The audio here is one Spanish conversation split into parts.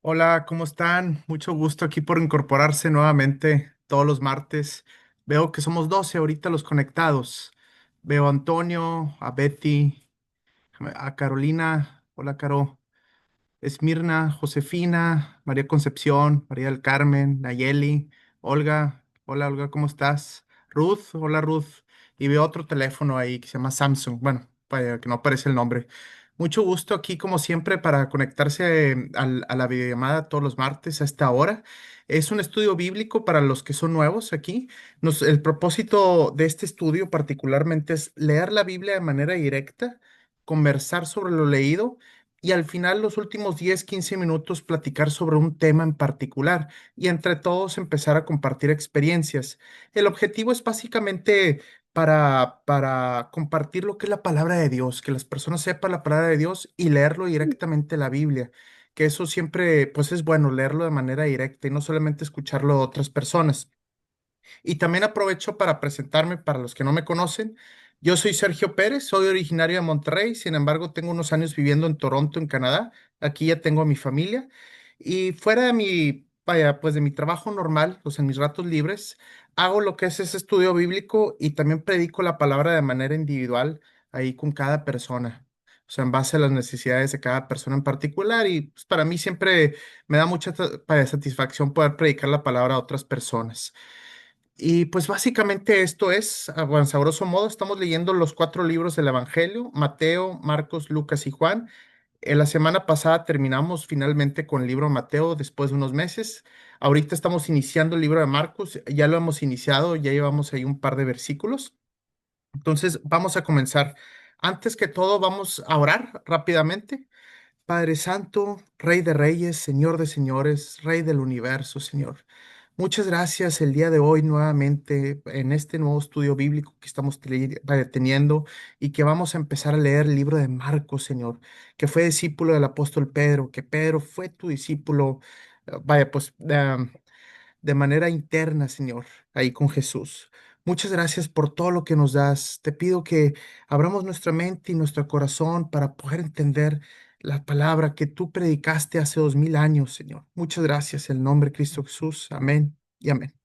Hola, ¿cómo están? Mucho gusto aquí por incorporarse nuevamente todos los martes. Veo que somos 12 ahorita los conectados. Veo a Antonio, a Betty, a Carolina. Hola, Caro. Esmirna, Josefina, María Concepción, María del Carmen, Nayeli, Olga. Hola, Olga, ¿cómo estás? Ruth, hola, Ruth. Y veo otro teléfono ahí que se llama Samsung. Bueno, para que no aparece el nombre. Mucho gusto aquí, como siempre, para conectarse a la videollamada todos los martes a esta hora. Es un estudio bíblico para los que son nuevos aquí. El propósito de este estudio particularmente es leer la Biblia de manera directa, conversar sobre lo leído y al final los últimos 10, 15 minutos platicar sobre un tema en particular y entre todos empezar a compartir experiencias. El objetivo es básicamente para compartir lo que es la palabra de Dios, que las personas sepan la palabra de Dios y leerlo directamente la Biblia, que eso siempre pues es bueno leerlo de manera directa y no solamente escucharlo de otras personas. Y también aprovecho para presentarme para los que no me conocen. Yo soy Sergio Pérez, soy originario de Monterrey, sin embargo tengo unos años viviendo en Toronto, en Canadá. Aquí ya tengo a mi familia y fuera de vaya, pues de mi trabajo normal, pues en mis ratos libres, hago lo que es ese estudio bíblico y también predico la palabra de manera individual ahí con cada persona. O sea, en base a las necesidades de cada persona en particular y pues, para mí siempre me da mucha satisfacción poder predicar la palabra a otras personas. Y pues básicamente esto es, bueno, a grosso modo, estamos leyendo los cuatro libros del Evangelio, Mateo, Marcos, Lucas y Juan. La semana pasada terminamos finalmente con el libro de Mateo después de unos meses. Ahorita estamos iniciando el libro de Marcos, ya lo hemos iniciado, ya llevamos ahí un par de versículos. Entonces vamos a comenzar. Antes que todo, vamos a orar rápidamente. Padre Santo, Rey de Reyes, Señor de Señores, Rey del Universo, Señor. Muchas gracias el día de hoy nuevamente en este nuevo estudio bíblico que estamos teniendo y que vamos a empezar a leer el libro de Marcos, Señor, que fue discípulo del apóstol Pedro, que Pedro fue tu discípulo, vaya, pues de manera interna, Señor, ahí con Jesús. Muchas gracias por todo lo que nos das. Te pido que abramos nuestra mente y nuestro corazón para poder entender la palabra que tú predicaste hace 2000 años, Señor. Muchas gracias en el nombre de Cristo Jesús. Amén y amén.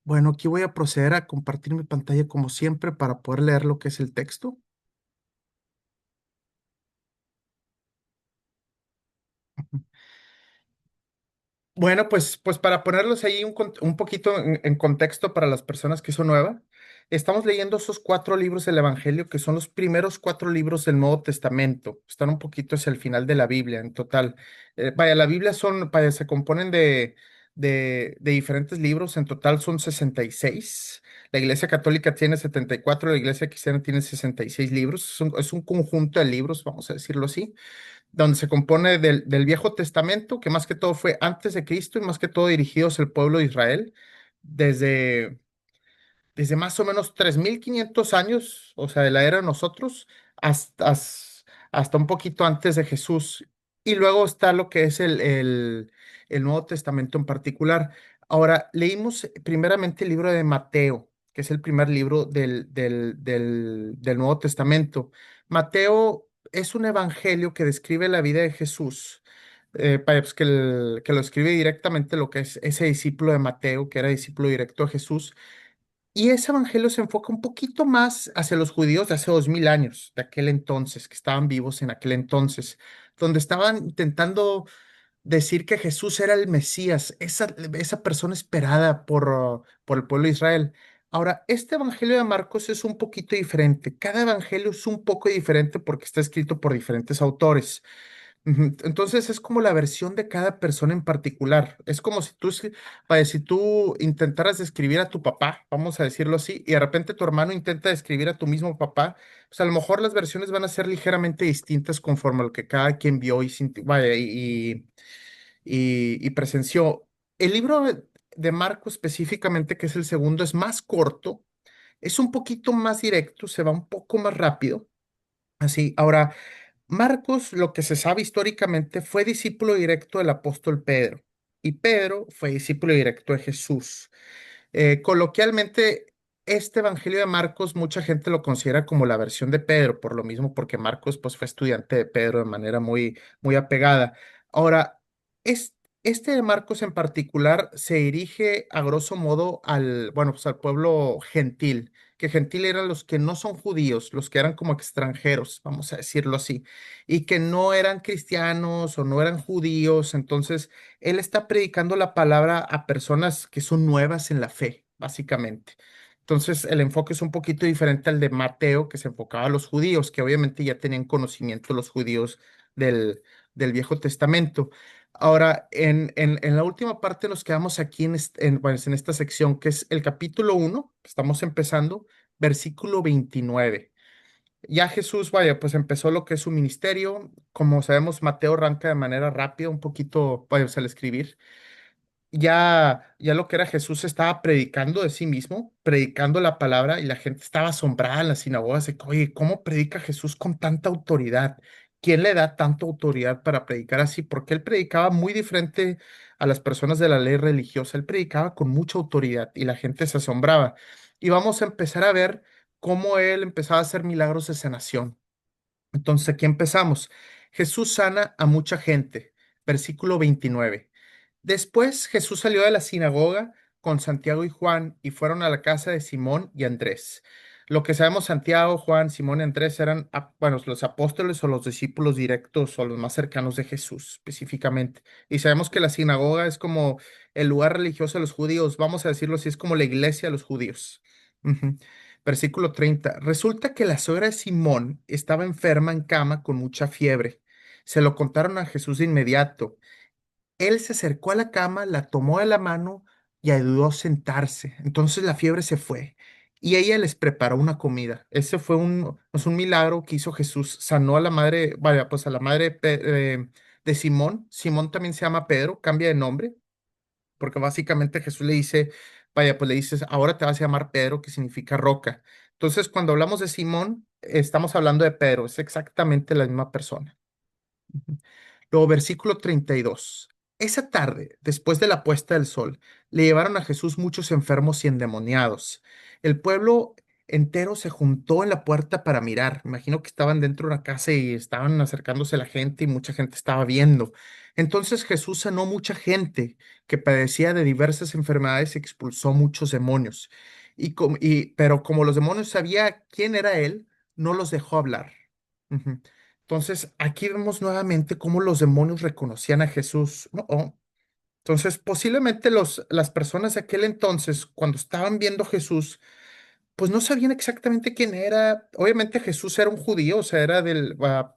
Bueno, aquí voy a proceder a compartir mi pantalla como siempre para poder leer lo que es el texto. Bueno, pues para ponerlos ahí un poquito en contexto para las personas que son nuevas, estamos leyendo esos cuatro libros del Evangelio, que son los primeros cuatro libros del Nuevo Testamento. Están un poquito hacia el final de la Biblia en total. Vaya, la Biblia vaya, se componen de diferentes libros, en total son 66. La Iglesia Católica tiene 74, la Iglesia Cristiana tiene 66 libros. Es un conjunto de libros, vamos a decirlo así donde se compone del Viejo Testamento, que más que todo fue antes de Cristo y más que todo dirigidos al pueblo de Israel, desde, desde más o menos 3500 años, o sea, de la era de nosotros, hasta un poquito antes de Jesús. Y luego está lo que es el Nuevo Testamento en particular. Ahora, leímos primeramente el libro de Mateo, que es el primer libro del Nuevo Testamento. Mateo es un evangelio que describe la vida de Jesús. Pues que lo escribe directamente lo que es ese discípulo de Mateo, que era discípulo directo de Jesús, y ese evangelio se enfoca un poquito más hacia los judíos de hace 2000 años, de aquel entonces, que estaban vivos en aquel entonces, donde estaban intentando decir que Jesús era el Mesías, esa persona esperada por el pueblo de Israel. Ahora, este evangelio de Marcos es un poquito diferente. Cada evangelio es un poco diferente porque está escrito por diferentes autores. Ujú. Entonces es como la versión de cada persona en particular. Es como si vaya, si tú intentaras describir a tu papá, vamos a decirlo así, y de repente tu hermano intenta describir a tu mismo papá, pues a lo mejor las versiones van a ser ligeramente distintas conforme a lo que cada quien vio y vaya, y presenció. El libro de Marco específicamente, que es el segundo, es más corto, es un poquito más directo, se va un poco más rápido. Así, ahora, Marcos, lo que se sabe históricamente, fue discípulo directo del apóstol Pedro y Pedro fue discípulo directo de Jesús. Coloquialmente, este Evangelio de Marcos, mucha gente lo considera como la versión de Pedro, por lo mismo, porque Marcos pues, fue estudiante de Pedro de manera muy, muy apegada. Ahora, es, este de Marcos en particular se dirige a grosso modo bueno, pues al pueblo gentil, que gentil eran los que no son judíos, los que eran como extranjeros, vamos a decirlo así, y que no eran cristianos o no eran judíos. Entonces, él está predicando la palabra a personas que son nuevas en la fe, básicamente. Entonces, el enfoque es un poquito diferente al de Mateo, que se enfocaba a los judíos, que obviamente ya tenían conocimiento los judíos del Viejo Testamento. Ahora, en la última parte nos quedamos aquí pues, en esta sección, que es el capítulo 1, que estamos empezando, versículo 29. Ya Jesús, vaya, pues empezó lo que es su ministerio. Como sabemos, Mateo arranca de manera rápida, un poquito, vaya, al escribir ya lo que era Jesús estaba predicando de sí mismo, predicando la palabra y la gente estaba asombrada en las sinagogas de que, oye, ¿cómo predica Jesús con tanta autoridad? ¿Quién le da tanta autoridad para predicar así? Porque él predicaba muy diferente a las personas de la ley religiosa. Él predicaba con mucha autoridad y la gente se asombraba. Y vamos a empezar a ver cómo él empezaba a hacer milagros de sanación. Entonces aquí empezamos. Jesús sana a mucha gente. Versículo 29. Después Jesús salió de la sinagoga con Santiago y Juan y fueron a la casa de Simón y Andrés. Lo que sabemos, Santiago, Juan, Simón y Andrés eran, bueno, los apóstoles o los discípulos directos o los más cercanos de Jesús específicamente. Y sabemos que la sinagoga es como el lugar religioso de los judíos, vamos a decirlo así, es como la iglesia de los judíos. Ujú. Versículo 30. Resulta que la suegra de Simón estaba enferma en cama con mucha fiebre. Se lo contaron a Jesús de inmediato. Él se acercó a la cama, la tomó de la mano y ayudó a sentarse. Entonces la fiebre se fue y ella les preparó una comida. Ese fue pues, un milagro que hizo Jesús. Sanó a la madre, vaya, pues a la madre de Simón. Simón también se llama Pedro, cambia de nombre, porque básicamente Jesús le dice, vaya, pues le dices, ahora te vas a llamar Pedro, que significa roca. Entonces, cuando hablamos de Simón, estamos hablando de Pedro, es exactamente la misma persona. Ujú. Luego, versículo 32. Esa tarde, después de la puesta del sol, le llevaron a Jesús muchos enfermos y endemoniados. El pueblo entero se juntó en la puerta para mirar. Imagino que estaban dentro de una casa y estaban acercándose la gente y mucha gente estaba viendo. Entonces Jesús sanó mucha gente que padecía de diversas enfermedades y expulsó muchos demonios. Pero como los demonios sabía quién era él, no los dejó hablar. Ujú. Entonces, aquí vemos nuevamente cómo los demonios reconocían a Jesús. No, oh. Entonces, posiblemente las personas de aquel entonces, cuando estaban viendo a Jesús, pues no sabían exactamente quién era. Obviamente Jesús era un judío, o sea, era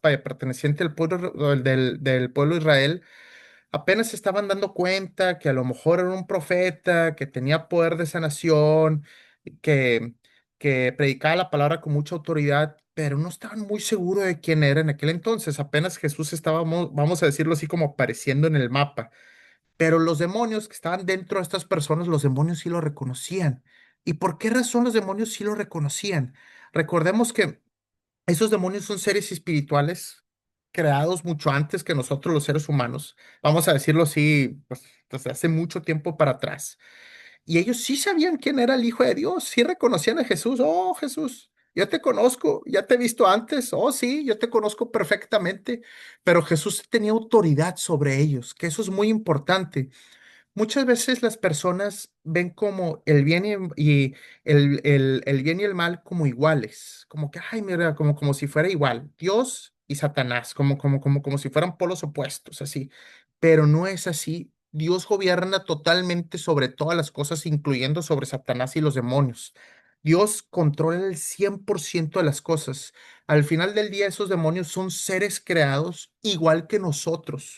perteneciente al pueblo, del pueblo de Israel. Apenas se estaban dando cuenta que a lo mejor era un profeta, que tenía poder de sanación, que, que predicaba la palabra con mucha autoridad, pero no estaban muy seguros de quién era en aquel entonces. Apenas Jesús estaba, vamos a decirlo así, como apareciendo en el mapa. Pero los demonios que estaban dentro de estas personas, los demonios sí lo reconocían. ¿Y por qué razón los demonios sí lo reconocían? Recordemos que esos demonios son seres espirituales creados mucho antes que nosotros los seres humanos. Vamos a decirlo así, pues desde hace mucho tiempo para atrás. Y ellos sí sabían quién era el Hijo de Dios, sí reconocían a Jesús. Oh, Jesús, yo te conozco, ya te he visto antes. Oh, sí, yo te conozco perfectamente. Pero Jesús tenía autoridad sobre ellos, que eso es muy importante. Muchas veces las personas ven como el bien el bien y el mal como iguales, como que, ay, mira, como si fuera igual, Dios y Satanás, como si fueran polos opuestos, así. Pero no es así. Dios gobierna totalmente sobre todas las cosas, incluyendo sobre Satanás y los demonios. Dios controla el 100% de las cosas. Al final del día, esos demonios son seres creados igual que nosotros,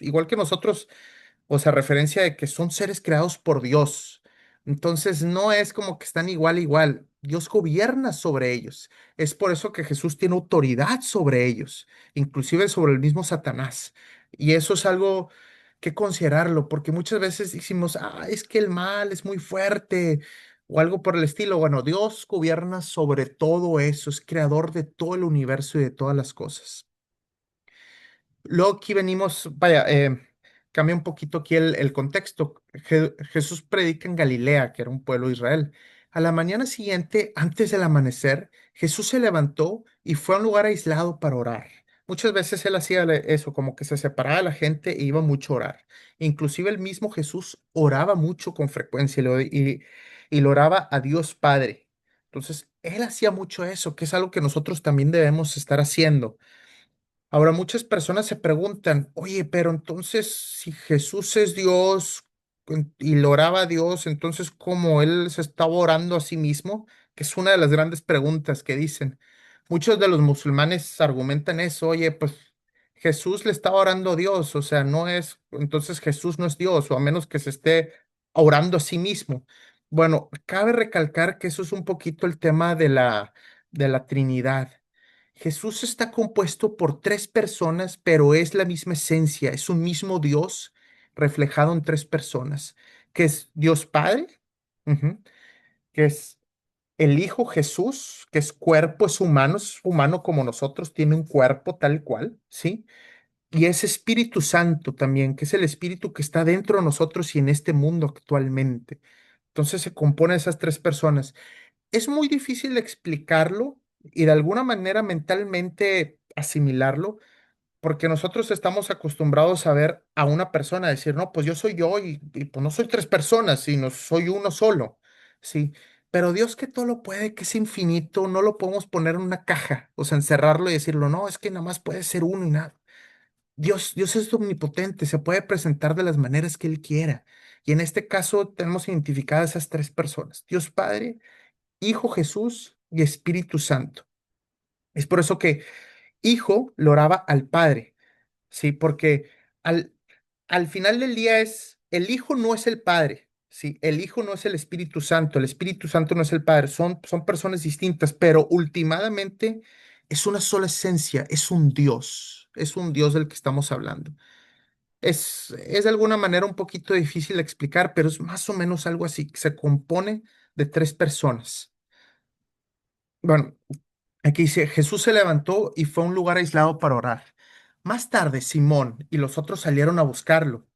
o sea, referencia de que son seres creados por Dios. Entonces, no es como que están igual, igual. Dios gobierna sobre ellos. Es por eso que Jesús tiene autoridad sobre ellos, inclusive sobre el mismo Satanás. Y eso es algo que considerarlo, porque muchas veces decimos, es que el mal es muy fuerte o algo por el estilo. Bueno, Dios gobierna sobre todo eso, es creador de todo el universo y de todas las cosas. Luego aquí venimos, vaya, cambia un poquito aquí el contexto. Jesús predica en Galilea, que era un pueblo de Israel. A la mañana siguiente, antes del amanecer, Jesús se levantó y fue a un lugar aislado para orar. Muchas veces él hacía eso, como que se separaba de la gente e iba mucho a orar. Inclusive el mismo Jesús oraba mucho con frecuencia y lo oraba a Dios Padre. Entonces, él hacía mucho eso, que es algo que nosotros también debemos estar haciendo. Ahora, muchas personas se preguntan, oye, pero entonces, si Jesús es Dios y lo oraba a Dios, entonces, ¿cómo él se estaba orando a sí mismo? Que es una de las grandes preguntas que dicen. Muchos de los musulmanes argumentan eso, oye, pues Jesús le estaba orando a Dios, o sea, no es, entonces Jesús no es Dios, o a menos que se esté orando a sí mismo. Bueno, cabe recalcar que eso es un poquito el tema de la Trinidad. Jesús está compuesto por tres personas, pero es la misma esencia, es un mismo Dios reflejado en tres personas, que es Dios Padre, ujú, que es el Hijo Jesús, que es cuerpo, es humano como nosotros, tiene un cuerpo tal cual, ¿sí? Y es Espíritu Santo también, que es el Espíritu que está dentro de nosotros y en este mundo actualmente. Entonces se compone de esas tres personas. Es muy difícil explicarlo y de alguna manera mentalmente asimilarlo, porque nosotros estamos acostumbrados a ver a una persona, decir, no, pues yo soy yo y pues no soy tres personas, sino soy uno solo, ¿sí? Pero Dios que todo lo puede, que es infinito, no lo podemos poner en una caja, o sea, encerrarlo y decirlo, no, es que nada más puede ser uno y nada. Dios es omnipotente, se puede presentar de las maneras que Él quiera. Y en este caso tenemos identificadas esas tres personas, Dios Padre, Hijo Jesús y Espíritu Santo. Es por eso que Hijo lo oraba al Padre, ¿sí? Porque al, al final del día el Hijo no es el Padre, ¿sí? El Hijo no es el Espíritu Santo no es el Padre, son personas distintas, pero últimamente es una sola esencia, es un Dios del que estamos hablando. Es de alguna manera un poquito difícil de explicar, pero es más o menos algo así, se compone de tres personas. Bueno, aquí dice, Jesús se levantó y fue a un lugar aislado para orar. Más tarde, Simón y los otros salieron a buscarlo.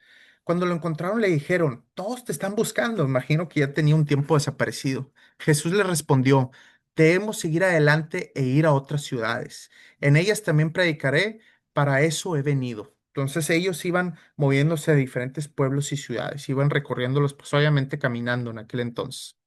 Cuando lo encontraron, le dijeron, todos te están buscando. Imagino que ya tenía un tiempo desaparecido. Jesús le respondió, debemos seguir adelante e ir a otras ciudades. En ellas también predicaré, para eso he venido. Entonces ellos iban moviéndose a diferentes pueblos y ciudades, iban recorriéndolos, pues obviamente caminando en aquel entonces.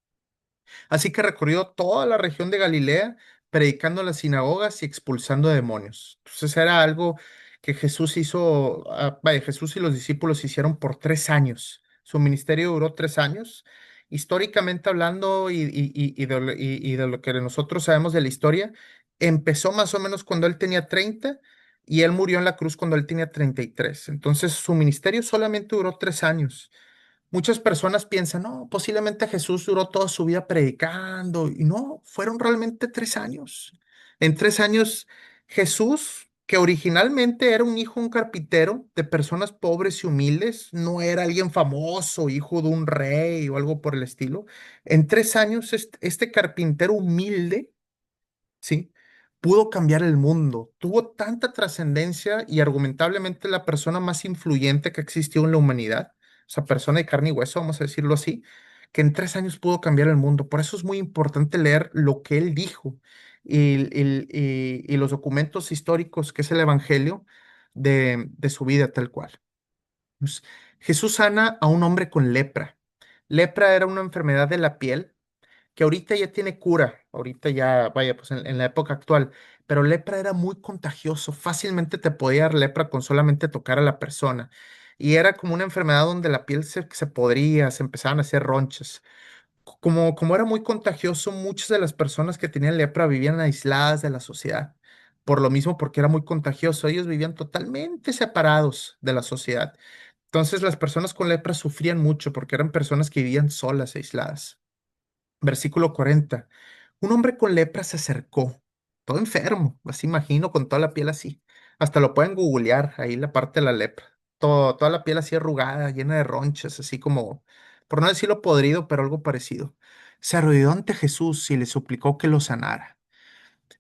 Así que recorrió toda la región de Galilea, predicando en las sinagogas y expulsando demonios. Entonces era algo que Jesús hizo, vaya, Jesús y los discípulos hicieron por 3 años. Su ministerio duró 3 años. Históricamente hablando y de lo que nosotros sabemos de la historia, empezó más o menos cuando él tenía 30 y él murió en la cruz cuando él tenía 33. Entonces su ministerio solamente duró 3 años. Muchas personas piensan, no, posiblemente Jesús duró toda su vida predicando y no, fueron realmente 3 años. En 3 años, Jesús, que originalmente era un hijo, un carpintero de personas pobres y humildes, no era alguien famoso, hijo de un rey o algo por el estilo. En 3 años, este carpintero humilde, ¿sí? Pudo cambiar el mundo. Tuvo tanta trascendencia y argumentablemente la persona más influyente que existió en la humanidad, o sea, persona de carne y hueso, vamos a decirlo así, que en 3 años pudo cambiar el mundo. Por eso es muy importante leer lo que él dijo y los documentos históricos, que es el Evangelio, de su vida tal cual. Pues, Jesús sana a un hombre con lepra. Lepra era una enfermedad de la piel que ahorita ya tiene cura, ahorita ya, vaya, pues en la época actual, pero lepra era muy contagioso, fácilmente te podía dar lepra con solamente tocar a la persona. Y era como una enfermedad donde la piel se podría, se empezaban a hacer ronchas. Como era muy contagioso, muchas de las personas que tenían lepra vivían aisladas de la sociedad. Por lo mismo, porque era muy contagioso, ellos vivían totalmente separados de la sociedad. Entonces, las personas con lepra sufrían mucho porque eran personas que vivían solas, aisladas. Versículo 40. Un hombre con lepra se acercó, todo enfermo, así imagino, con toda la piel así. Hasta lo pueden googlear, ahí la parte de la lepra. Toda la piel así arrugada, llena de ronchas, así como, por no decirlo podrido, pero algo parecido. Se arrodilló ante Jesús y le suplicó que lo sanara.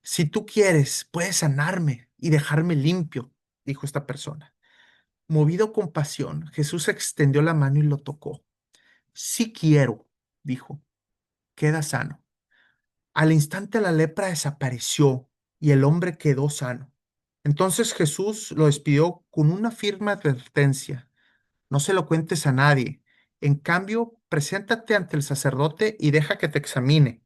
Si tú quieres, puedes sanarme y dejarme limpio, dijo esta persona. Movido con pasión, Jesús extendió la mano y lo tocó. Sí quiero, dijo, queda sano. Al instante la lepra desapareció y el hombre quedó sano. Entonces Jesús lo despidió con una firme advertencia. No se lo cuentes a nadie. En cambio, preséntate ante el sacerdote y deja que te examine.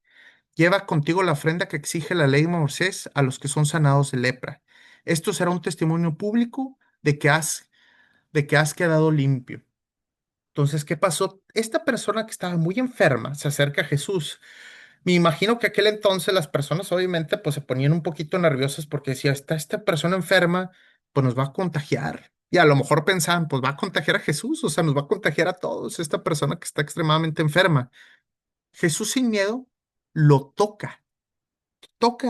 Lleva contigo la ofrenda que exige la ley de Moisés a los que son sanados de lepra. Esto será un testimonio público de que has quedado limpio. Entonces, ¿qué pasó? Esta persona que estaba muy enferma se acerca a Jesús. Me imagino que aquel entonces las personas obviamente pues se ponían un poquito nerviosas porque decía, está esta persona enferma, pues nos va a contagiar. Y a lo mejor pensaban, pues va a contagiar a Jesús, o sea, nos va a contagiar a todos, esta persona que está extremadamente enferma. Jesús sin miedo lo toca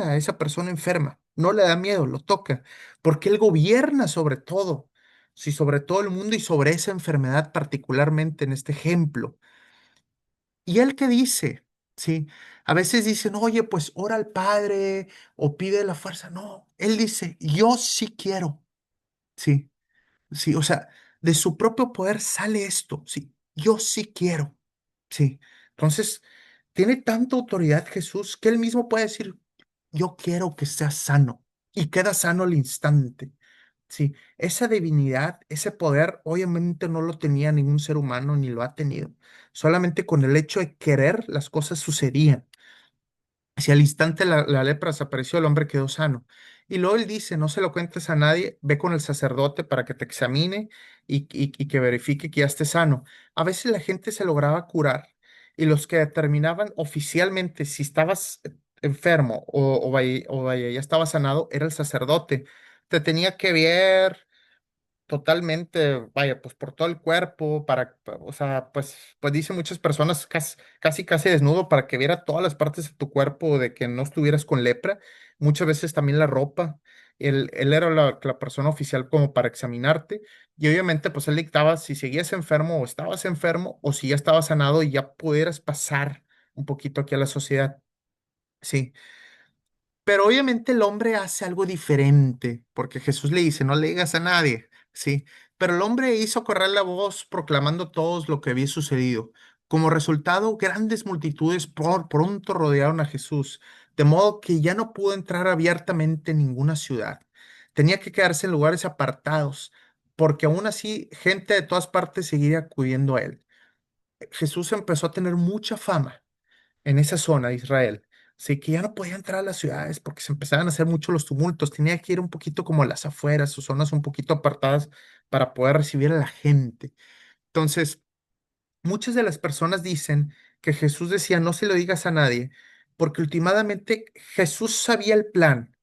a esa persona enferma, no le da miedo, lo toca, porque Él gobierna sobre todo, sí, sobre todo el mundo y sobre esa enfermedad particularmente en este ejemplo. ¿Y Él qué dice? Sí, a veces dicen, oye, pues ora al Padre o pide la fuerza. No, Él dice, yo sí quiero, sí, sí, o sea, de su propio poder sale esto, sí, yo sí quiero, sí. Entonces, tiene tanta autoridad Jesús que Él mismo puede decir, yo quiero que seas sano y queda sano al instante. Sí, esa divinidad, ese poder, obviamente no lo tenía ningún ser humano ni lo ha tenido. Solamente con el hecho de querer, las cosas sucedían. Si al instante la lepra desapareció, el hombre quedó sano. Y luego él dice, no se lo cuentes a nadie, ve con el sacerdote para que te examine y que verifique que ya estés sano. A veces la gente se lograba curar y los que determinaban oficialmente si estabas enfermo o vaya, ya estaba sanado, era el sacerdote. Te tenía que ver totalmente, vaya, pues por todo el cuerpo, o sea, pues dicen muchas personas casi desnudo para que viera todas las partes de tu cuerpo, de que no estuvieras con lepra, muchas veces también la ropa. Él era la persona oficial como para examinarte y obviamente pues él dictaba si seguías enfermo o estabas enfermo o si ya estabas sanado y ya pudieras pasar un poquito aquí a la sociedad. Sí. Pero obviamente el hombre hace algo diferente, porque Jesús le dice, no le digas a nadie, ¿sí? Pero el hombre hizo correr la voz proclamando todos lo que había sucedido. Como resultado, grandes multitudes pronto rodearon a Jesús, de modo que ya no pudo entrar abiertamente en ninguna ciudad. Tenía que quedarse en lugares apartados, porque aún así gente de todas partes seguía acudiendo a él. Jesús empezó a tener mucha fama en esa zona de Israel. Así que ya no podía entrar a las ciudades porque se empezaban a hacer mucho los tumultos. Tenía que ir un poquito como a las afueras o zonas un poquito apartadas para poder recibir a la gente. Entonces, muchas de las personas dicen que Jesús decía, no se lo digas a nadie, porque últimamente Jesús sabía el plan.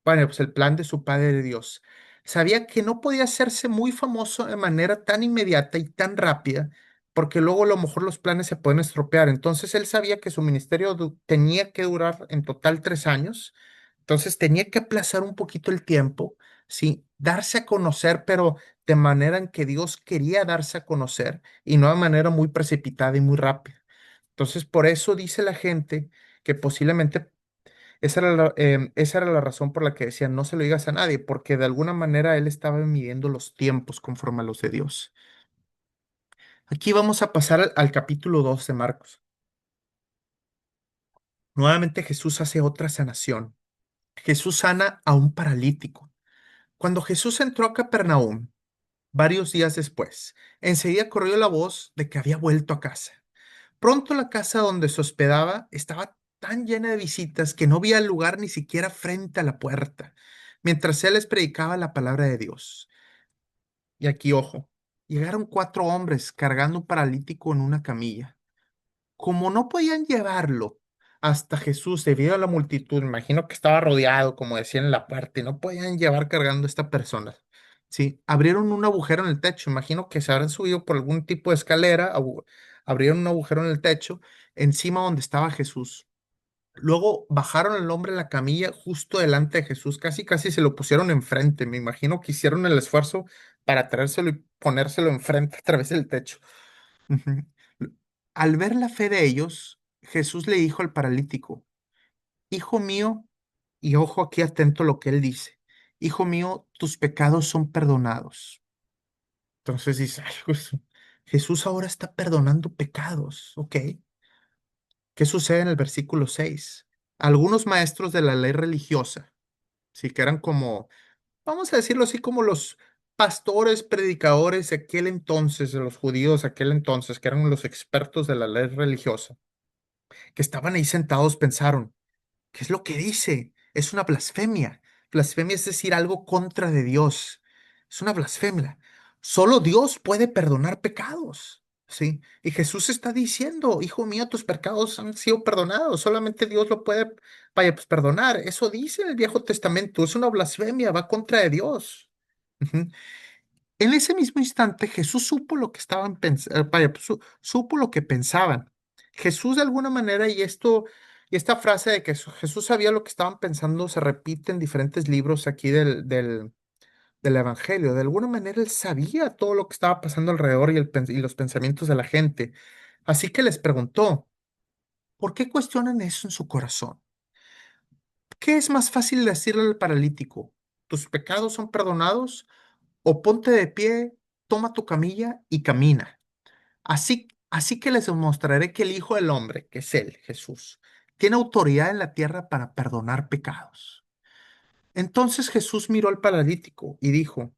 Bueno, pues el plan de su Padre de Dios. Sabía que no podía hacerse muy famoso de manera tan inmediata y tan rápida, porque luego a lo mejor los planes se pueden estropear. Entonces él sabía que su ministerio tenía que durar en total 3 años, entonces tenía que aplazar un poquito el tiempo, sí, darse a conocer, pero de manera en que Dios quería darse a conocer y no de manera muy precipitada y muy rápida. Entonces, por eso dice la gente que posiblemente esa era la razón por la que decían, no se lo digas a nadie, porque de alguna manera él estaba midiendo los tiempos conforme a los de Dios. Aquí vamos a pasar al capítulo 2 de Marcos. Nuevamente Jesús hace otra sanación. Jesús sana a un paralítico. Cuando Jesús entró a Capernaum, varios días después, enseguida corrió la voz de que había vuelto a casa. Pronto la casa donde se hospedaba estaba tan llena de visitas que no había lugar ni siquiera frente a la puerta, mientras él les predicaba la palabra de Dios. Y aquí, ojo, llegaron 4 hombres cargando un paralítico en una camilla. Como no podían llevarlo hasta Jesús debido a la multitud, imagino que estaba rodeado, como decían en la parte, no podían llevar cargando a esta persona. Sí, abrieron un agujero en el techo, imagino que se habrán subido por algún tipo de escalera, abrieron un agujero en el techo encima donde estaba Jesús. Luego bajaron al hombre en la camilla justo delante de Jesús, casi casi se lo pusieron enfrente. Me imagino que hicieron el esfuerzo para traérselo y ponérselo enfrente a través del techo. Ujú. Al ver la fe de ellos, Jesús le dijo al paralítico, hijo mío, y ojo aquí atento a lo que él dice, hijo mío, tus pecados son perdonados. Entonces dice, "Ay, pues, Jesús ahora está perdonando pecados, ¿ok? ¿Qué sucede en el versículo 6? Algunos maestros de la ley religiosa, sí, que eran como vamos a decirlo así, como los pastores, predicadores de aquel entonces, de los judíos de aquel entonces, que eran los expertos de la ley religiosa, que estaban ahí sentados, pensaron, ¿qué es lo que dice? Es una blasfemia. Blasfemia es decir algo contra de Dios. Es una blasfemia. Solo Dios puede perdonar pecados. ¿Sí? Y Jesús está diciendo, hijo mío, tus pecados han sido perdonados. Solamente Dios lo puede, vaya, pues, perdonar. Eso dice en el Viejo Testamento. Es una blasfemia, va contra de Dios. Ujú. En ese mismo instante, Jesús supo lo que estaban pensando, supo lo que pensaban. Jesús de alguna manera, y esta frase de que Jesús sabía lo que estaban pensando se repite en diferentes libros aquí del Evangelio. De alguna manera, él sabía todo lo que estaba pasando alrededor y los pensamientos de la gente. Así que les preguntó, ¿por qué cuestionan eso en su corazón? ¿Qué es más fácil decirle al paralítico? ¿Tus pecados son perdonados? ¿O ponte de pie, toma tu camilla y camina? Así que les demostraré que el Hijo del Hombre, que es Él, Jesús, tiene autoridad en la tierra para perdonar pecados. Entonces Jesús miró al paralítico y dijo,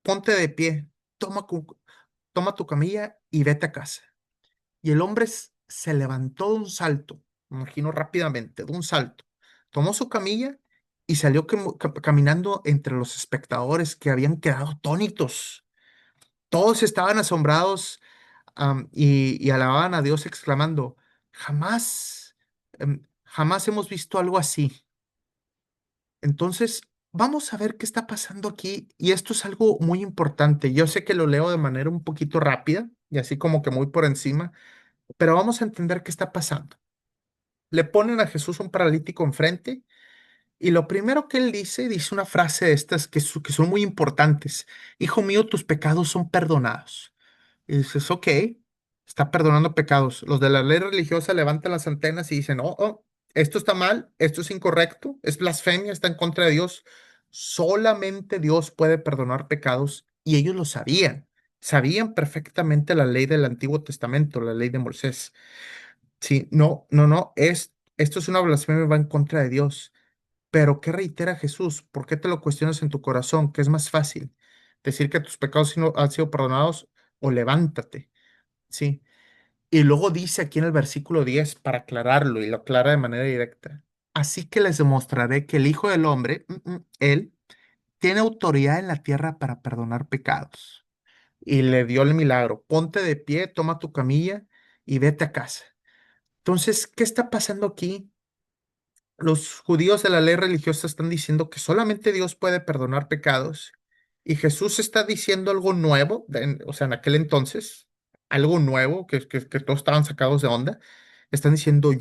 ponte de pie, toma tu camilla y vete a casa. Y el hombre se levantó de un salto, me imagino rápidamente, de un salto, tomó su camilla y salió caminando entre los espectadores que habían quedado atónitos. Todos estaban asombrados, y alababan a Dios exclamando, jamás hemos visto algo así. Entonces, vamos a ver qué está pasando aquí. Y esto es algo muy importante. Yo sé que lo leo de manera un poquito rápida y así como que muy por encima, pero vamos a entender qué está pasando. Le ponen a Jesús un paralítico enfrente y lo primero que él dice una frase de estas que son muy importantes. Hijo mío, tus pecados son perdonados. Y dices, ok, está perdonando pecados. Los de la ley religiosa levantan las antenas y dicen, esto está mal, esto es incorrecto, es blasfemia, está en contra de Dios. Solamente Dios puede perdonar pecados y ellos lo sabían. Sabían perfectamente la ley del Antiguo Testamento, la ley de Moisés. Sí, no, no, no, esto es una blasfemia, va en contra de Dios. Pero ¿qué reitera Jesús? ¿Por qué te lo cuestionas en tu corazón? ¿Qué es más fácil? ¿Decir que tus pecados han sido perdonados o levántate? Sí. Y luego dice aquí en el versículo 10 para aclararlo y lo aclara de manera directa. Así que les demostraré que el Hijo del Hombre, él, tiene autoridad en la tierra para perdonar pecados. Y le dio el milagro. Ponte de pie, toma tu camilla y vete a casa. Entonces, ¿qué está pasando aquí? Los judíos de la ley religiosa están diciendo que solamente Dios puede perdonar pecados y Jesús está diciendo algo nuevo, o sea, en aquel entonces, algo nuevo que todos estaban sacados de onda. Están diciendo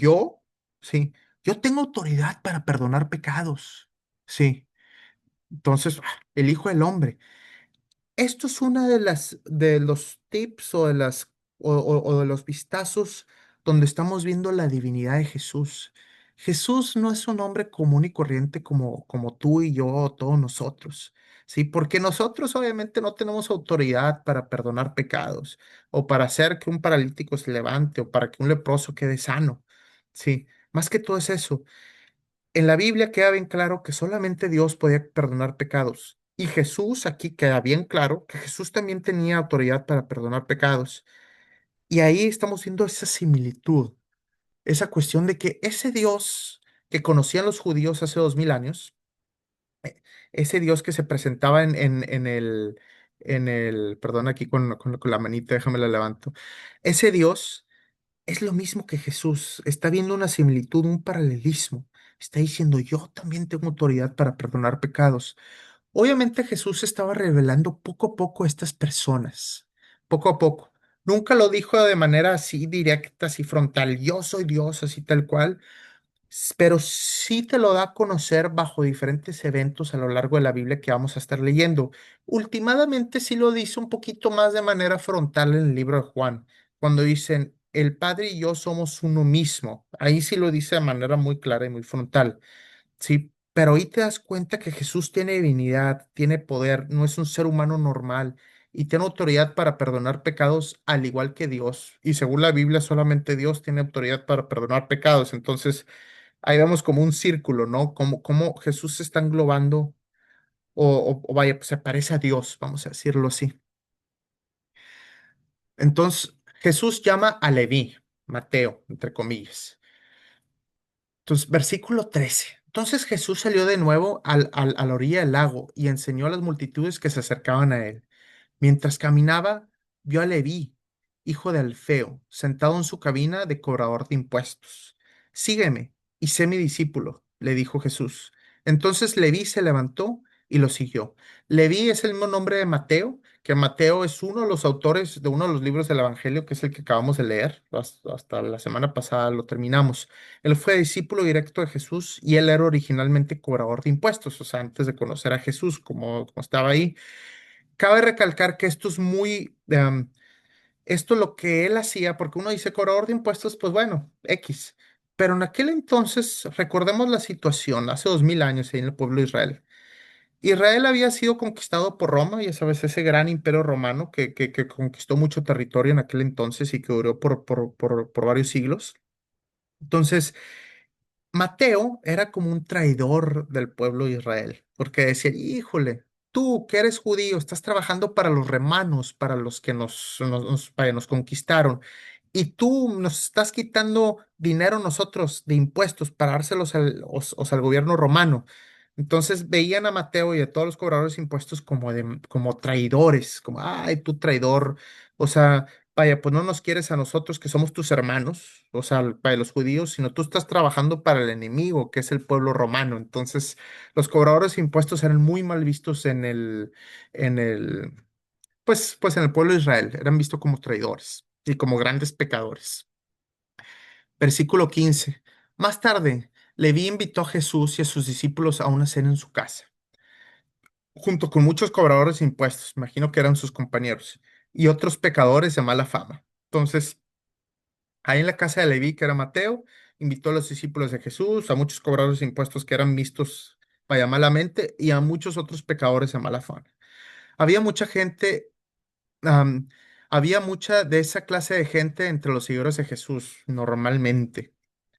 sí, yo tengo autoridad para perdonar pecados. Sí, entonces, el Hijo del Hombre. Esto es una de los tips o de los vistazos donde estamos viendo la divinidad de Jesús. Jesús no es un hombre común y corriente como tú y yo o todos nosotros, ¿sí? Porque nosotros obviamente no tenemos autoridad para perdonar pecados o para hacer que un paralítico se levante o para que un leproso quede sano, ¿sí? Más que todo es eso. En la Biblia queda bien claro que solamente Dios podía perdonar pecados. Y Jesús, aquí queda bien claro que Jesús también tenía autoridad para perdonar pecados. Y ahí estamos viendo esa similitud, esa cuestión de que ese Dios que conocían los judíos hace 2000 años, eh, ese Dios que se presentaba perdón, aquí con la manita, déjame la levanto, ese Dios es lo mismo que Jesús. Está viendo una similitud, un paralelismo. Está diciendo, yo también tengo autoridad para perdonar pecados. Obviamente Jesús estaba revelando poco a poco a estas personas, poco a poco. Nunca lo dijo de manera así directa, así frontal. Yo soy Dios, así tal cual, pero sí te lo da a conocer bajo diferentes eventos a lo largo de la Biblia que vamos a estar leyendo. Últimamente sí lo dice un poquito más de manera frontal en el libro de Juan, cuando dicen, el Padre y yo somos uno mismo. Ahí sí lo dice de manera muy clara y muy frontal. Sí, pero ahí te das cuenta que Jesús tiene divinidad, tiene poder, no es un ser humano normal y tiene autoridad para perdonar pecados al igual que Dios. Y según la Biblia, solamente Dios tiene autoridad para perdonar pecados. Entonces, ahí vemos como un círculo, ¿no? Como Jesús se está englobando o vaya, pues se parece a Dios, vamos a decirlo así. Entonces, Jesús llama a Leví, Mateo, entre comillas. Entonces, versículo 13. Entonces Jesús salió de nuevo a la orilla del lago y enseñó a las multitudes que se acercaban a él. Mientras caminaba, vio a Leví, hijo de Alfeo, sentado en su cabina de cobrador de impuestos. Sígueme y sé mi discípulo, le dijo Jesús. Entonces Leví se levantó y lo siguió. Leví es el mismo nombre de Mateo, que Mateo es uno de los autores de uno de los libros del Evangelio, que es el que acabamos de leer. Hasta la semana pasada lo terminamos. Él fue discípulo directo de Jesús y él era originalmente cobrador de impuestos, o sea, antes de conocer a Jesús, como estaba ahí. Cabe recalcar que esto es muy, esto lo que él hacía, porque uno dice cobrador de impuestos, pues bueno, X. Pero en aquel entonces, recordemos la situación, hace 2000 años ahí en el pueblo de Israel. Israel había sido conquistado por Roma, ya sabes, ese gran imperio romano que conquistó mucho territorio en aquel entonces y que duró por varios siglos. Entonces, Mateo era como un traidor del pueblo de Israel, porque decía, híjole, tú que eres judío, estás trabajando para los romanos, para los que vaya, nos conquistaron, y tú nos estás quitando dinero nosotros de impuestos para dárselos al gobierno romano. Entonces veían a Mateo y a todos los cobradores de impuestos como traidores, como, ay, tú traidor, o sea, vaya, pues no nos quieres a nosotros que somos tus hermanos, o sea, para los judíos, sino tú estás trabajando para el enemigo, que es el pueblo romano. Entonces, los cobradores de impuestos eran muy mal vistos en el, pues en el pueblo de Israel, eran vistos como traidores y como grandes pecadores. Versículo 15. Más tarde, Leví invitó a Jesús y a sus discípulos a una cena en su casa, junto con muchos cobradores de impuestos, imagino que eran sus compañeros, y otros pecadores de mala fama. Entonces, ahí en la casa de Leví, que era Mateo, invitó a los discípulos de Jesús, a muchos cobradores de impuestos que eran vistos, vaya, malamente, y a muchos otros pecadores de mala fama. Había mucha gente, am, había mucha de esa clase de gente entre los seguidores de Jesús, normalmente,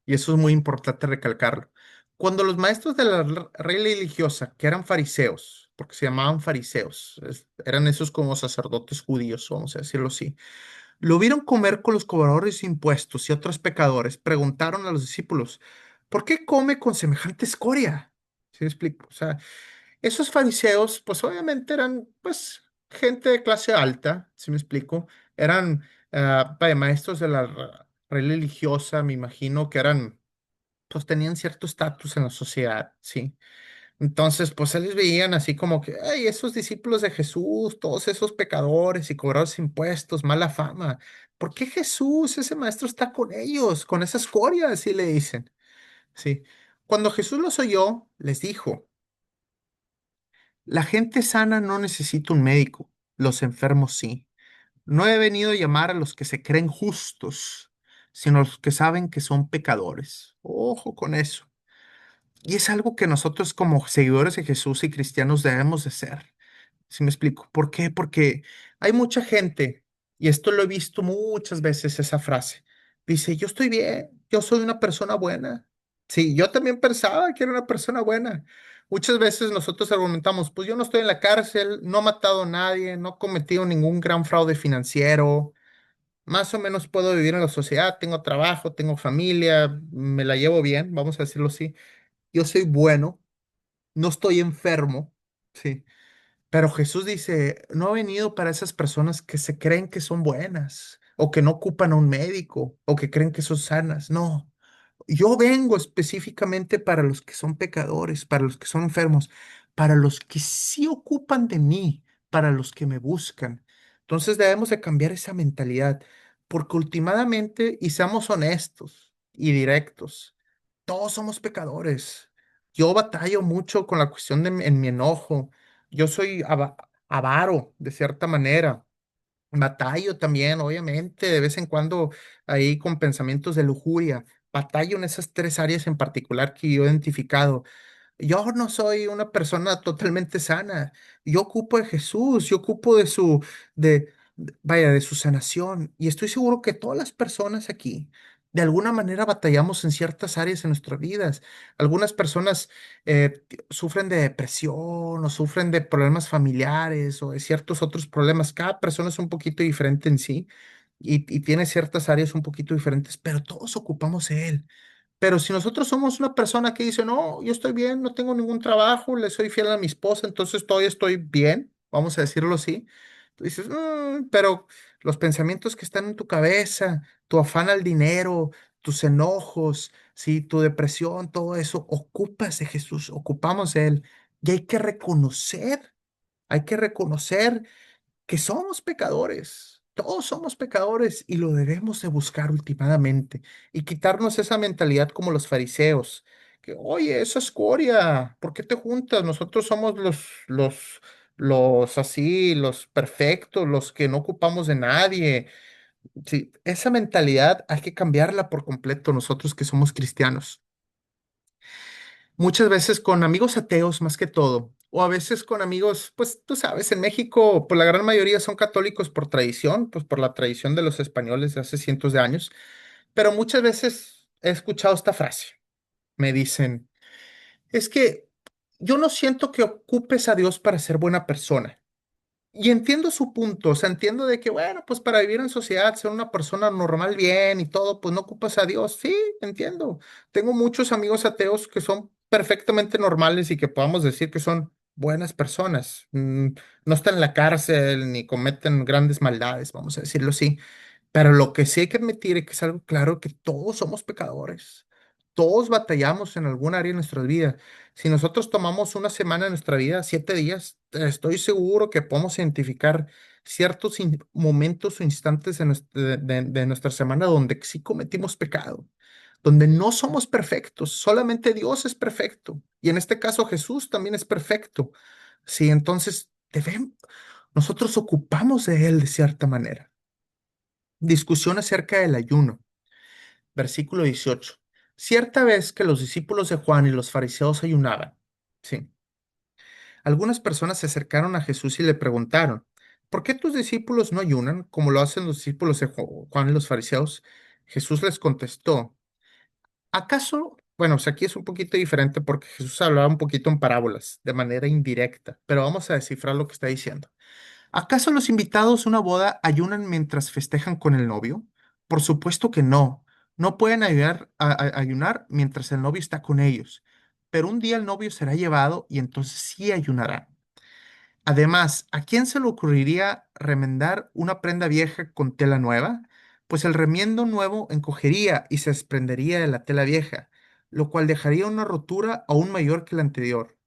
y eso es muy importante recalcarlo. Cuando los maestros de la ley religiosa, que eran fariseos, porque se llamaban fariseos, eran esos como sacerdotes judíos, vamos a decirlo así, lo vieron comer con los cobradores de impuestos y otros pecadores. Preguntaron a los discípulos, ¿por qué come con semejante escoria? ¿Sí me explico? O sea, esos fariseos, pues obviamente eran, pues, gente de clase alta, ¿sí me explico? Eran, vaya, maestros de la religiosa, me imagino que eran, pues tenían cierto estatus en la sociedad, ¿sí? Entonces, pues se les veían así como que, ay, esos discípulos de Jesús, todos esos pecadores y cobradores de impuestos, mala fama. ¿Por qué Jesús, ese maestro, está con ellos, con esas escoria? Así le dicen. Sí. Cuando Jesús los oyó, les dijo, la gente sana no necesita un médico, los enfermos sí. No he venido a llamar a los que se creen justos, sino a los que saben que son pecadores. Ojo con eso. Y es algo que nosotros como seguidores de Jesús y cristianos debemos de ser. ¿Sí me explico? ¿Por qué? Porque hay mucha gente, y esto lo he visto muchas veces, esa frase. Dice, yo estoy bien, yo soy una persona buena. Sí, yo también pensaba que era una persona buena. Muchas veces nosotros argumentamos, pues yo no estoy en la cárcel, no he matado a nadie, no he cometido ningún gran fraude financiero, más o menos puedo vivir en la sociedad, tengo trabajo, tengo familia, me la llevo bien, vamos a decirlo así. Yo soy bueno, no estoy enfermo. Sí. Pero Jesús dice, no ha venido para esas personas que se creen que son buenas o que no ocupan a un médico o que creen que son sanas. No, yo vengo específicamente para los que son pecadores, para los que son enfermos, para los que sí ocupan de mí, para los que me buscan. Entonces debemos de cambiar esa mentalidad, porque últimamente, y seamos honestos y directos, todos somos pecadores. Yo batallo mucho con la cuestión en mi enojo. Yo soy avaro, de cierta manera. Batallo también, obviamente, de vez en cuando ahí con pensamientos de lujuria. Batallo en esas tres áreas en particular que yo he identificado. Yo no soy una persona totalmente sana. Yo ocupo de Jesús, yo ocupo vaya, de su sanación. Y estoy seguro que todas las personas aquí de alguna manera batallamos en ciertas áreas de nuestras vidas. Algunas personas sufren de depresión o sufren de problemas familiares o de ciertos otros problemas. Cada persona es un poquito diferente en sí y tiene ciertas áreas un poquito diferentes, pero todos ocupamos de Él. Pero si nosotros somos una persona que dice, no, yo estoy bien, no tengo ningún trabajo, le soy fiel a mi esposa, entonces todavía estoy bien, vamos a decirlo así. Tú dices, pero los pensamientos que están en tu cabeza, tu afán al dinero, tus enojos, sí, tu depresión, todo eso, ocupas de Jesús, ocupamos de Él. Y hay que reconocer que somos pecadores. Todos somos pecadores y lo debemos de buscar últimamente y quitarnos esa mentalidad como los fariseos, que, oye, esa escoria, ¿por qué te juntas? Nosotros somos los así, los perfectos, los que no ocupamos de nadie. Sí, esa mentalidad hay que cambiarla por completo nosotros que somos cristianos. Muchas veces con amigos ateos más que todo, o a veces con amigos, pues tú sabes, en México, pues la gran mayoría son católicos por tradición, pues por la tradición de los españoles de hace cientos de años, pero muchas veces he escuchado esta frase, me dicen, es que yo no siento que ocupes a Dios para ser buena persona. Y entiendo su punto, o sea, entiendo de que, bueno, pues para vivir en sociedad, ser una persona normal, bien y todo, pues no ocupas a Dios. Sí, entiendo. Tengo muchos amigos ateos que son perfectamente normales y que podamos decir que son buenas personas. No están en la cárcel ni cometen grandes maldades, vamos a decirlo así. Pero lo que sí hay que admitir es que es algo claro que todos somos pecadores. Todos batallamos en algún área de nuestra vida. Si nosotros tomamos una semana de nuestra vida, 7 días, estoy seguro que podemos identificar ciertos momentos o instantes de nuestra semana donde sí cometimos pecado, donde no somos perfectos, solamente Dios es perfecto. Y en este caso Jesús también es perfecto. Sí, entonces nosotros ocupamos de Él de cierta manera. Discusión acerca del ayuno. Versículo 18. Cierta vez que los discípulos de Juan y los fariseos ayunaban. Sí. Algunas personas se acercaron a Jesús y le preguntaron, ¿por qué tus discípulos no ayunan como lo hacen los discípulos de Juan y los fariseos? Jesús les contestó, ¿acaso? Bueno, o sea, aquí es un poquito diferente porque Jesús hablaba un poquito en parábolas, de manera indirecta, pero vamos a descifrar lo que está diciendo. ¿Acaso los invitados a una boda ayunan mientras festejan con el novio? Por supuesto que no. No pueden ayunar mientras el novio está con ellos. Pero un día el novio será llevado y entonces sí ayunarán. Además, ¿a quién se le ocurriría remendar una prenda vieja con tela nueva? Pues el remiendo nuevo encogería y se desprendería de la tela vieja, lo cual dejaría una rotura aún mayor que la anterior.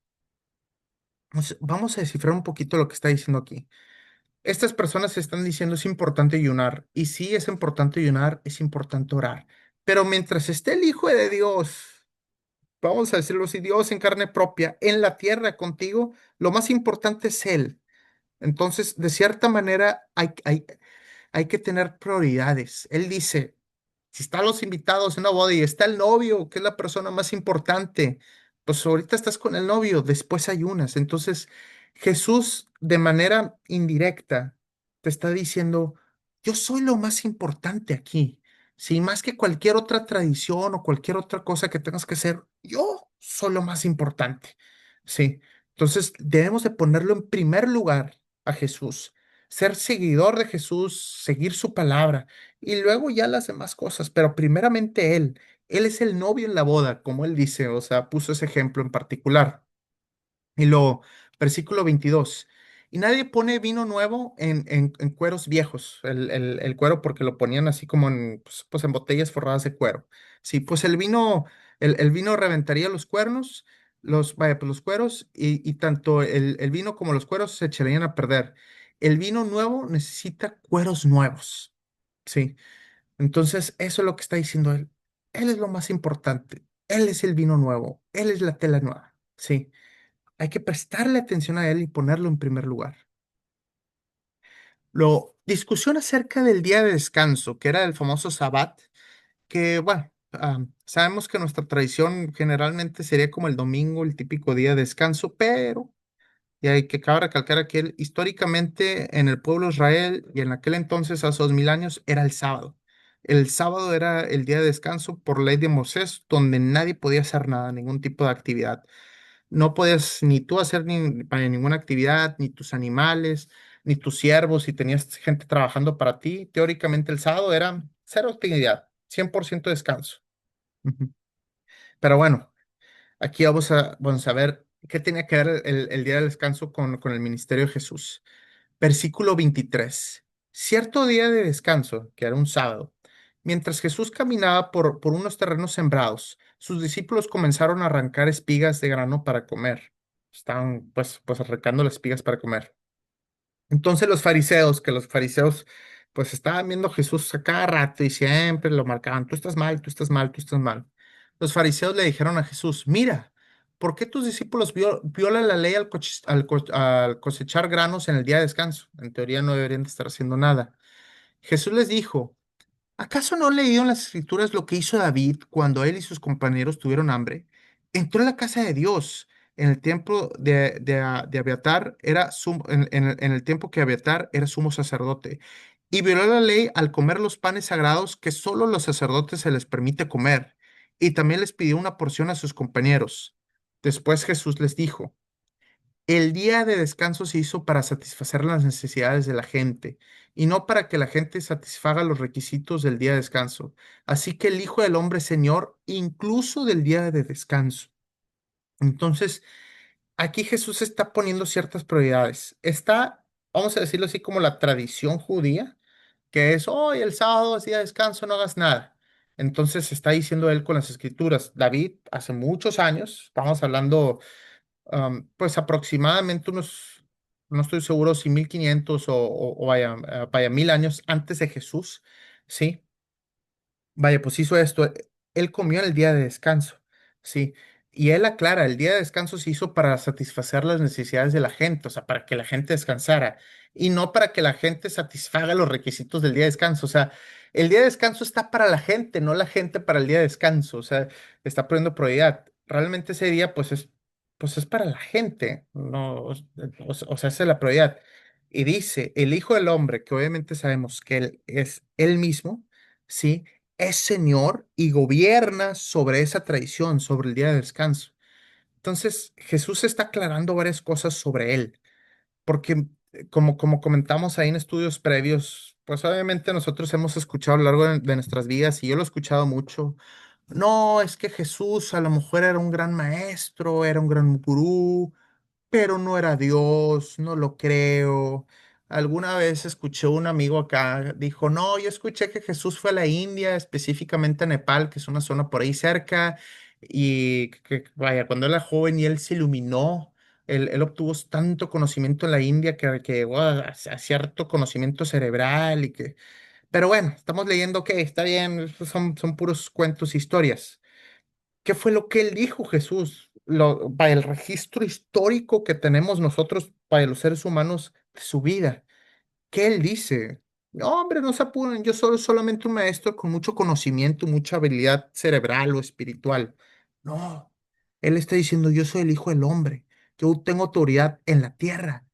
Vamos a descifrar un poquito lo que está diciendo aquí. Estas personas están diciendo es importante ayunar. Y sí, es importante ayunar, es importante orar. Pero mientras esté el Hijo de Dios, vamos a decirlo así, Dios en carne propia, en la tierra contigo, lo más importante es Él. Entonces, de cierta manera, hay que tener prioridades. Él dice, si están los invitados en una boda y está el novio, que es la persona más importante, pues ahorita estás con el novio, después ayunas. Entonces, Jesús de manera indirecta te está diciendo, yo soy lo más importante aquí. Sí, más que cualquier otra tradición o cualquier otra cosa que tengas que hacer, yo soy lo más importante. Sí, entonces debemos de ponerlo en primer lugar a Jesús, ser seguidor de Jesús, seguir su palabra y luego ya las demás cosas, pero primeramente Él. Él es el novio en la boda, como Él dice, o sea, puso ese ejemplo en particular. Y lo, versículo 22. Y nadie pone vino nuevo en cueros viejos, el cuero porque lo ponían así como pues en botellas forradas de cuero. Sí, pues el vino reventaría los cuernos, vaya, pues los cueros, y tanto el vino como los cueros se echarían a perder. El vino nuevo necesita cueros nuevos. Sí, entonces eso es lo que está diciendo él. Él es lo más importante. Él es el vino nuevo. Él es la tela nueva. Sí. Hay que prestarle atención a él y ponerlo en primer lugar. Discusión acerca del día de descanso, que era el famoso Sabbat, que bueno, sabemos que nuestra tradición generalmente sería como el domingo, el típico día de descanso, pero, y hay que cabe recalcar que históricamente en el pueblo de Israel y en aquel entonces, hace 2000 años, era el sábado. El sábado era el día de descanso por ley de Moisés, donde nadie podía hacer nada, ningún tipo de actividad. No podías ni tú hacer ninguna actividad, ni tus animales, ni tus siervos, si tenías gente trabajando para ti. Teóricamente el sábado era cero actividad, 100% descanso. Ujú. Pero bueno, aquí vamos a ver qué tenía que ver el día de descanso con el ministerio de Jesús. Versículo 23. Cierto día de descanso, que era un sábado, mientras Jesús caminaba por unos terrenos sembrados, sus discípulos comenzaron a arrancar espigas de grano para comer. Estaban pues arrancando las espigas para comer. Entonces los fariseos, que los fariseos pues estaban viendo a Jesús a cada rato y siempre lo marcaban, tú estás mal, tú estás mal, tú estás mal. Los fariseos le dijeron a Jesús, mira, ¿por qué tus discípulos violan la ley al cosechar granos en el día de descanso? En teoría no deberían de estar haciendo nada. Jesús les dijo, ¿acaso no leído en las escrituras lo que hizo David cuando él y sus compañeros tuvieron hambre? Entró en la casa de Dios en el tiempo de Abiatar, en el tiempo que Abiatar era sumo sacerdote, y violó la ley al comer los panes sagrados que solo los sacerdotes se les permite comer, y también les pidió una porción a sus compañeros. Después Jesús les dijo, el día de descanso se hizo para satisfacer las necesidades de la gente y no para que la gente satisfaga los requisitos del día de descanso. Así que el Hijo del Hombre es Señor incluso del día de descanso. Entonces, aquí Jesús está poniendo ciertas prioridades. Está, vamos a decirlo así, como la tradición judía, que es, hoy el sábado es día de descanso, no hagas nada. Entonces está diciendo él con las escrituras. David, hace muchos años, estamos hablando pues aproximadamente unos, no estoy seguro si 1500 o vaya, vaya 1000 años antes de Jesús, ¿sí? Vaya, pues hizo esto. Él comió en el día de descanso, ¿sí? Y él aclara, el día de descanso se hizo para satisfacer las necesidades de la gente, o sea, para que la gente descansara, y no para que la gente satisfaga los requisitos del día de descanso. O sea, el día de descanso está para la gente, no la gente para el día de descanso. O sea, está poniendo prioridad. Realmente ese día, pues es para la gente, no, o sea, esa es la prioridad. Y dice, el Hijo del Hombre, que obviamente sabemos que él es él mismo, ¿sí? Es Señor y gobierna sobre esa tradición, sobre el día de descanso. Entonces, Jesús está aclarando varias cosas sobre él, porque como comentamos ahí en estudios previos, pues obviamente nosotros hemos escuchado a lo largo de nuestras vidas y yo lo he escuchado mucho. No, es que Jesús a lo mejor era un gran maestro, era un gran gurú, pero no era Dios, no lo creo. Alguna vez escuché un amigo acá, dijo, no, yo escuché que Jesús fue a la India, específicamente a Nepal, que es una zona por ahí cerca, y vaya, cuando él era joven y él se iluminó, él obtuvo tanto conocimiento en la India que llegó a cierto conocimiento cerebral y que... Pero bueno, estamos leyendo que está bien, son puros cuentos, historias. ¿Qué fue lo que él dijo, Jesús? Para el registro histórico que tenemos nosotros, para los seres humanos, de su vida. ¿Qué él dice? No, hombre, no se apuren, yo soy solamente un maestro con mucho conocimiento, mucha habilidad cerebral o espiritual. No, él está diciendo, yo soy el Hijo del Hombre, yo tengo autoridad en la tierra,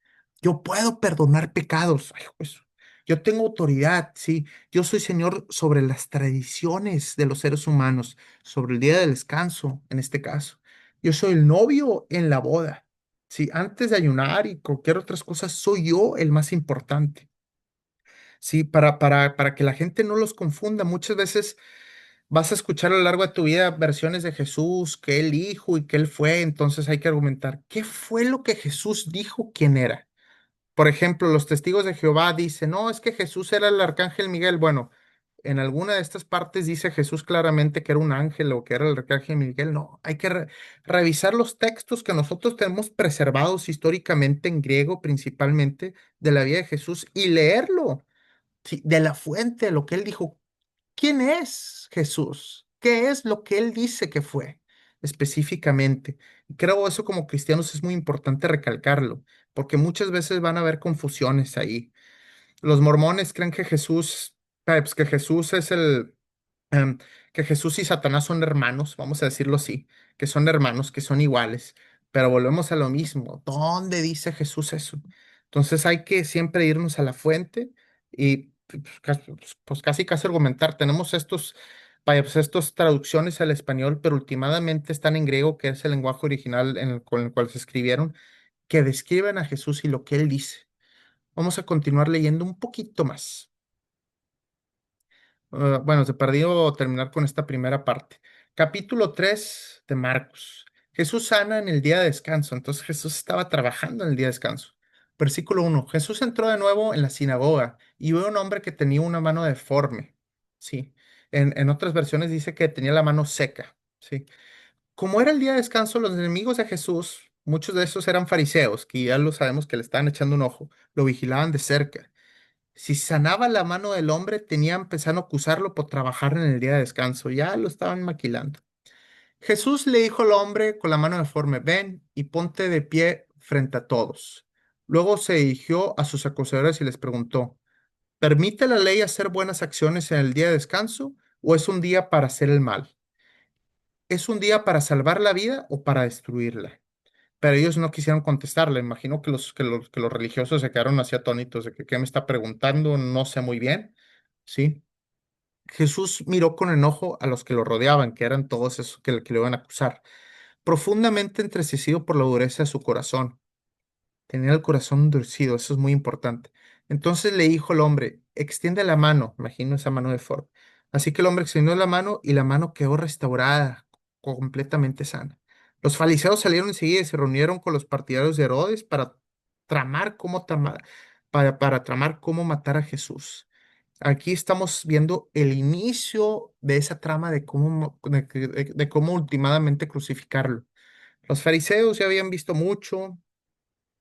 yo puedo perdonar pecados. Ay, pues, yo tengo autoridad, sí, yo soy Señor sobre las tradiciones de los seres humanos, sobre el día del descanso, en este caso. Yo soy el novio en la boda. Sí, antes de ayunar y cualquier otras cosas, soy yo el más importante. Sí, para que la gente no los confunda. Muchas veces vas a escuchar a lo largo de tu vida versiones de Jesús, que él dijo y que él fue, entonces hay que argumentar, ¿qué fue lo que Jesús dijo quién era? Por ejemplo, los testigos de Jehová dicen, no, es que Jesús era el arcángel Miguel. Bueno, en alguna de estas partes dice Jesús claramente que era un ángel o que era el arcángel Miguel. No, hay que revisar los textos que nosotros tenemos preservados históricamente en griego principalmente de la vida de Jesús y leerlo, sí, de la fuente, de lo que él dijo. ¿Quién es Jesús? ¿Qué es lo que él dice que fue específicamente? Y creo eso como cristianos es muy importante recalcarlo, porque muchas veces van a haber confusiones ahí. Los mormones creen que pues, que Jesús es em, que Jesús y Satanás son hermanos, vamos a decirlo así, que son hermanos, que son iguales, pero volvemos a lo mismo. ¿Dónde dice Jesús eso? Entonces hay que siempre irnos a la fuente pues casi casi argumentar. Tenemos estos, vaya, pues estos traducciones al español, pero últimamente están en griego, que es el lenguaje original con el cual se escribieron, que describen a Jesús y lo que él dice. Vamos a continuar leyendo un poquito más. Bueno, se perdió terminar con esta primera parte. Capítulo 3 de Marcos. Jesús sana en el día de descanso. Entonces Jesús estaba trabajando en el día de descanso. Versículo 1. Jesús entró de nuevo en la sinagoga y vio a un hombre que tenía una mano deforme. Sí. En otras versiones dice que tenía la mano seca. Sí. Como era el día de descanso, los enemigos de Jesús, muchos de esos eran fariseos, que ya lo sabemos que le estaban echando un ojo, lo vigilaban de cerca. Si sanaba la mano del hombre, tenían empezado a acusarlo por trabajar en el día de descanso. Ya lo estaban maquilando. Jesús le dijo al hombre con la mano deforme, ven y ponte de pie frente a todos. Luego se dirigió a sus acusadores y les preguntó, ¿permite la ley hacer buenas acciones en el día de descanso o es un día para hacer el mal? ¿Es un día para salvar la vida o para destruirla? Pero ellos no quisieron contestarle. Imagino que los religiosos se quedaron así atónitos de que qué me está preguntando, no sé muy bien. ¿Sí? Jesús miró con enojo a los que lo rodeaban, que eran todos esos que le iban a acusar, profundamente entristecido por la dureza de su corazón. Tenía el corazón endurecido, eso es muy importante. Entonces le dijo el hombre, extiende la mano, imagino esa mano de Ford. Así que el hombre extendió la mano y la mano quedó restaurada, completamente sana. Los fariseos salieron enseguida y se reunieron con los partidarios de Herodes para tramar cómo matar a Jesús. Aquí estamos viendo el inicio de esa trama de cómo últimamente crucificarlo. Los fariseos ya habían visto mucho,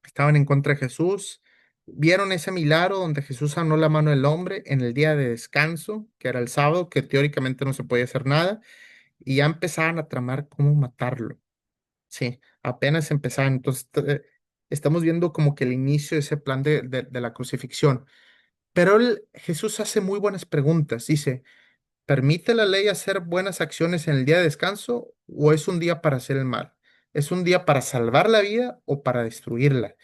estaban en contra de Jesús, vieron ese milagro donde Jesús sanó la mano del hombre en el día de descanso, que era el sábado, que teóricamente no se podía hacer nada, y ya empezaban a tramar cómo matarlo. Sí, apenas empezaban. Entonces, estamos viendo como que el inicio de ese plan de la crucifixión. Pero Jesús hace muy buenas preguntas. Dice, ¿permite la ley hacer buenas acciones en el día de descanso o es un día para hacer el mal? ¿Es un día para salvar la vida o para destruirla?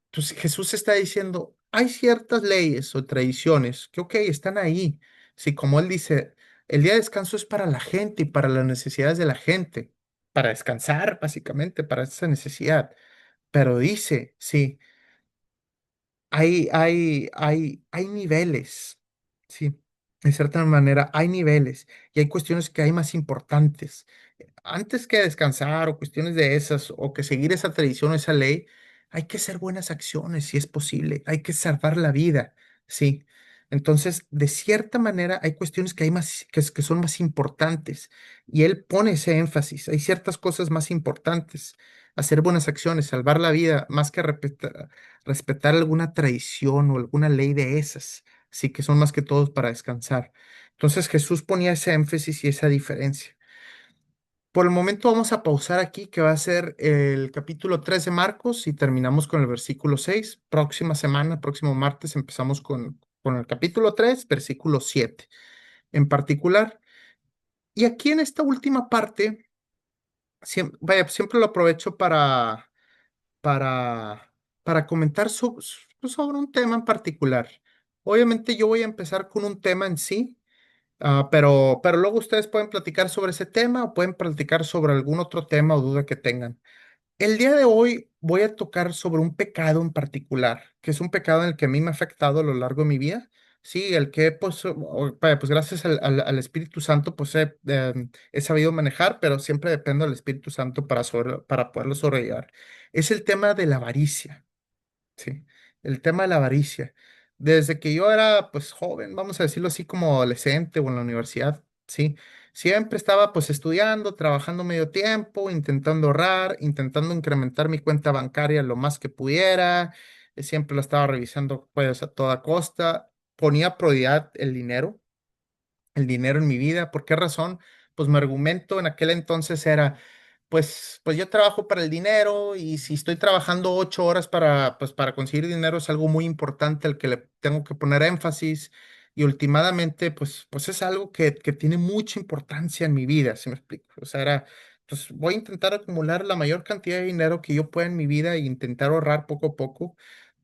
Entonces Jesús está diciendo, hay ciertas leyes o tradiciones que, ok, están ahí. Sí, como él dice, el día de descanso es para la gente y para las necesidades de la gente, para descansar, básicamente, para esa necesidad. Pero dice, sí, hay niveles, sí, de cierta manera hay niveles y hay cuestiones que hay más importantes. Antes que descansar o cuestiones de esas o que seguir esa tradición o esa ley, hay que hacer buenas acciones si es posible, hay que salvar la vida, sí. Entonces, de cierta manera, hay cuestiones que hay más, que son más importantes y él pone ese énfasis. Hay ciertas cosas más importantes, hacer buenas acciones, salvar la vida, más que respetar alguna tradición o alguna ley de esas, sí, que son más que todos para descansar. Entonces, Jesús ponía ese énfasis y esa diferencia. Por el momento vamos a pausar aquí, que va a ser el capítulo 3 de Marcos y terminamos con el versículo 6. Próxima semana, próximo martes, empezamos con el capítulo 3, versículo 7 en particular. Y aquí en esta última parte, vaya, siempre lo aprovecho para, para comentar sobre un tema en particular. Obviamente yo voy a empezar con un tema en sí. Pero luego ustedes pueden platicar sobre ese tema o pueden platicar sobre algún otro tema o duda que tengan. El día de hoy voy a tocar sobre un pecado en particular, que es un pecado en el que a mí me ha afectado a lo largo de mi vida. Sí, el que pues, vaya, pues gracias al Espíritu Santo pues he sabido manejar, pero siempre dependo del Espíritu Santo para poderlo sobrellevar. Es el tema de la avaricia. Sí, el tema de la avaricia. Desde que yo era pues joven, vamos a decirlo así como adolescente o en la universidad, sí, siempre estaba pues estudiando, trabajando medio tiempo, intentando ahorrar, intentando incrementar mi cuenta bancaria lo más que pudiera, siempre lo estaba revisando pues a toda costa, ponía prioridad el dinero en mi vida. ¿Por qué razón? Pues mi argumento en aquel entonces era, pues yo trabajo para el dinero y si estoy trabajando 8 horas para conseguir dinero es algo muy importante al que le tengo que poner énfasis y últimamente pues es algo que tiene mucha importancia en mi vida, ¿si me explico? O sea, pues voy a intentar acumular la mayor cantidad de dinero que yo pueda en mi vida e intentar ahorrar poco a poco,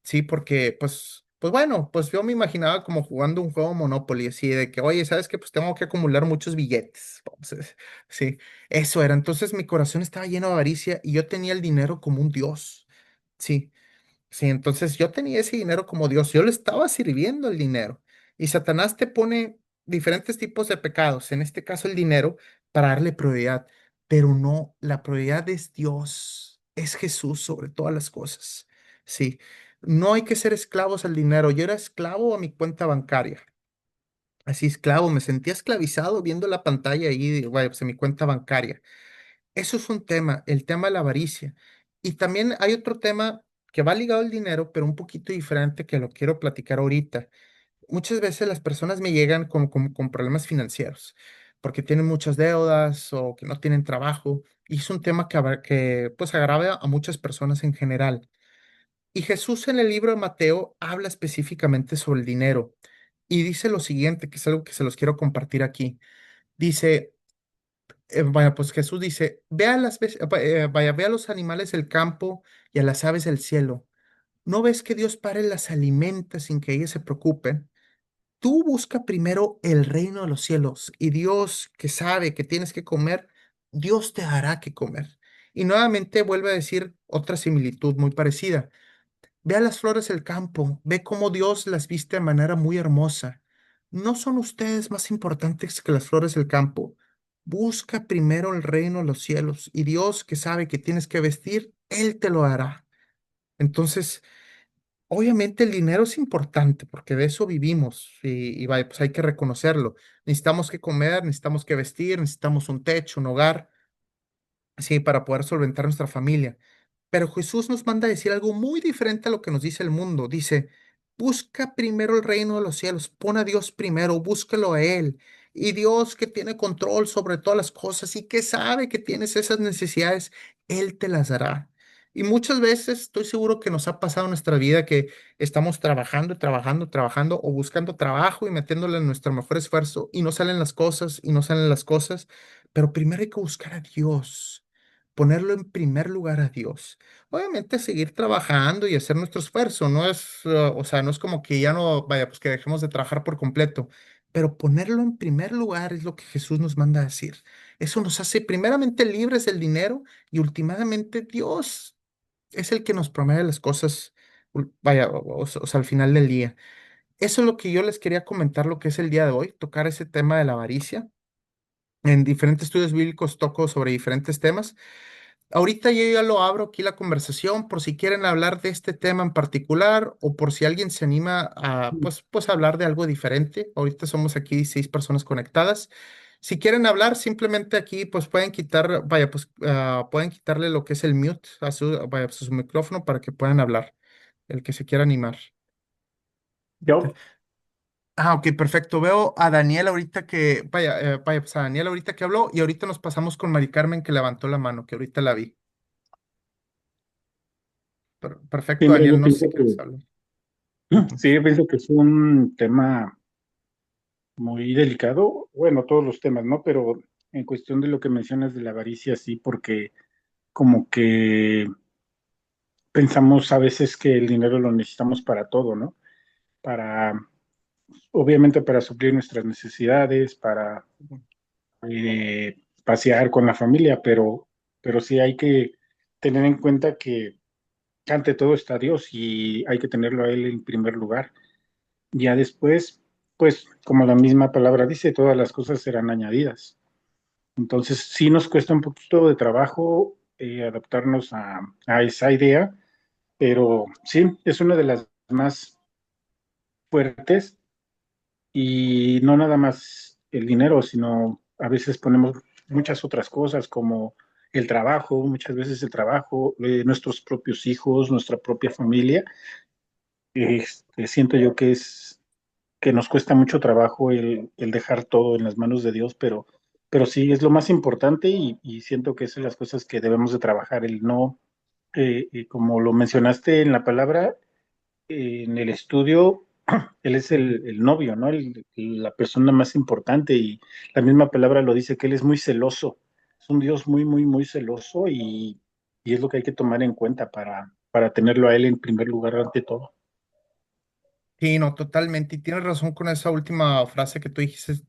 sí, porque pues pues bueno, pues yo me imaginaba como jugando un juego Monopoly, así de que, oye, ¿sabes qué? Pues tengo que acumular muchos billetes. Entonces, sí, eso era. Entonces mi corazón estaba lleno de avaricia y yo tenía el dinero como un dios. Sí. Sí, entonces yo tenía ese dinero como Dios, yo le estaba sirviendo el dinero. Y Satanás te pone diferentes tipos de pecados, en este caso el dinero, para darle prioridad. Pero no, la prioridad es Dios, es Jesús sobre todas las cosas. Sí, no hay que ser esclavos al dinero. Yo era esclavo a mi cuenta bancaria. Así esclavo, me sentía esclavizado viendo la pantalla ahí, vaya, pues en mi cuenta bancaria. Eso es un tema, el tema de la avaricia. Y también hay otro tema que va ligado al dinero, pero un poquito diferente que lo quiero platicar ahorita. Muchas veces las personas me llegan con problemas financieros, porque tienen muchas deudas o que no tienen trabajo. Y es un tema que pues agrava a muchas personas en general. Y Jesús en el libro de Mateo habla específicamente sobre el dinero y dice lo siguiente, que es algo que se los quiero compartir aquí. Dice, vaya, pues Jesús dice, vaya, ve a los animales del campo y a las aves del cielo. ¿No ves que Dios para y las alimenta sin que ellas se preocupen? Tú busca primero el reino de los cielos y Dios que sabe que tienes que comer, Dios te hará que comer. Y nuevamente vuelve a decir otra similitud muy parecida. Ve a las flores del campo, ve cómo Dios las viste de manera muy hermosa. ¿No son ustedes más importantes que las flores del campo? Busca primero el reino de los cielos y Dios que sabe que tienes que vestir, Él te lo hará. Entonces, obviamente el dinero es importante porque de eso vivimos y vaya, pues hay que reconocerlo. Necesitamos que comer, necesitamos que vestir, necesitamos un techo, un hogar, sí, para poder solventar nuestra familia. Pero Jesús nos manda a decir algo muy diferente a lo que nos dice el mundo. Dice, busca primero el reino de los cielos, pon a Dios primero, búscalo a Él. Y Dios que tiene control sobre todas las cosas y que sabe que tienes esas necesidades, Él te las dará. Y muchas veces estoy seguro que nos ha pasado en nuestra vida que estamos trabajando, trabajando, trabajando o buscando trabajo y metiéndole nuestro mejor esfuerzo y no salen las cosas y no salen las cosas. Pero primero hay que buscar a Dios, ponerlo en primer lugar a Dios. Obviamente seguir trabajando y hacer nuestro esfuerzo, no es, o sea, no es como que ya no, vaya, pues que dejemos de trabajar por completo, pero ponerlo en primer lugar es lo que Jesús nos manda a decir. Eso nos hace primeramente libres del dinero y últimamente Dios es el que nos promete las cosas, vaya, o sea, al final del día. Eso es lo que yo les quería comentar, lo que es el día de hoy, tocar ese tema de la avaricia. En diferentes estudios bíblicos toco sobre diferentes temas. Ahorita yo ya lo abro aquí la conversación por si quieren hablar de este tema en particular o por si alguien se anima a pues hablar de algo diferente. Ahorita somos aquí 6 personas conectadas. Si quieren hablar, simplemente aquí pues pueden quitar, vaya, pues pueden quitarle lo que es el mute a vaya, pues, a su micrófono para que puedan hablar, el que se quiera animar. Yo, Ok, perfecto. Veo a Daniel ahorita vaya, pues a Daniel ahorita que habló y ahorita nos pasamos con Mari Carmen que levantó la mano, que ahorita la vi. sí, Perfecto, mira, Daniel, yo no sé pienso si quieres que, hablar. sí, yo pienso que es un tema muy delicado, bueno, todos los temas, ¿no? Pero en cuestión de lo que mencionas de la avaricia, sí, porque como que pensamos a veces que el dinero lo necesitamos para todo, ¿no? Para, obviamente para suplir nuestras necesidades, para pasear con la familia, pero sí hay que tener en cuenta que ante todo está Dios y hay que tenerlo a Él en primer lugar. Ya después, pues, como la misma palabra dice, todas las cosas serán añadidas. Entonces, sí nos cuesta un poquito de trabajo adaptarnos a esa idea, pero sí, es una de las más fuertes y no nada más el dinero, sino a veces ponemos muchas otras cosas como el trabajo, muchas veces el trabajo, nuestros propios hijos, nuestra propia familia. Siento yo que es que nos cuesta mucho trabajo el dejar todo en las manos de Dios, pero sí es lo más importante y siento que es de las cosas que debemos de trabajar, el no, como lo mencionaste en la palabra, en el estudio, él es el novio, ¿no? La persona más importante y la misma palabra lo dice que él es muy celoso, es un Dios muy, muy, muy celoso y es lo que hay que tomar en cuenta para tenerlo a él en primer lugar ante todo. Sí, no, totalmente. Y tienes razón con esa última frase que tú dijiste,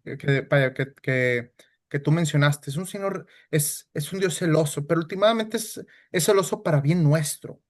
vaya, que tú mencionaste. Es un señor, es un Dios celoso, pero últimamente es celoso para bien nuestro.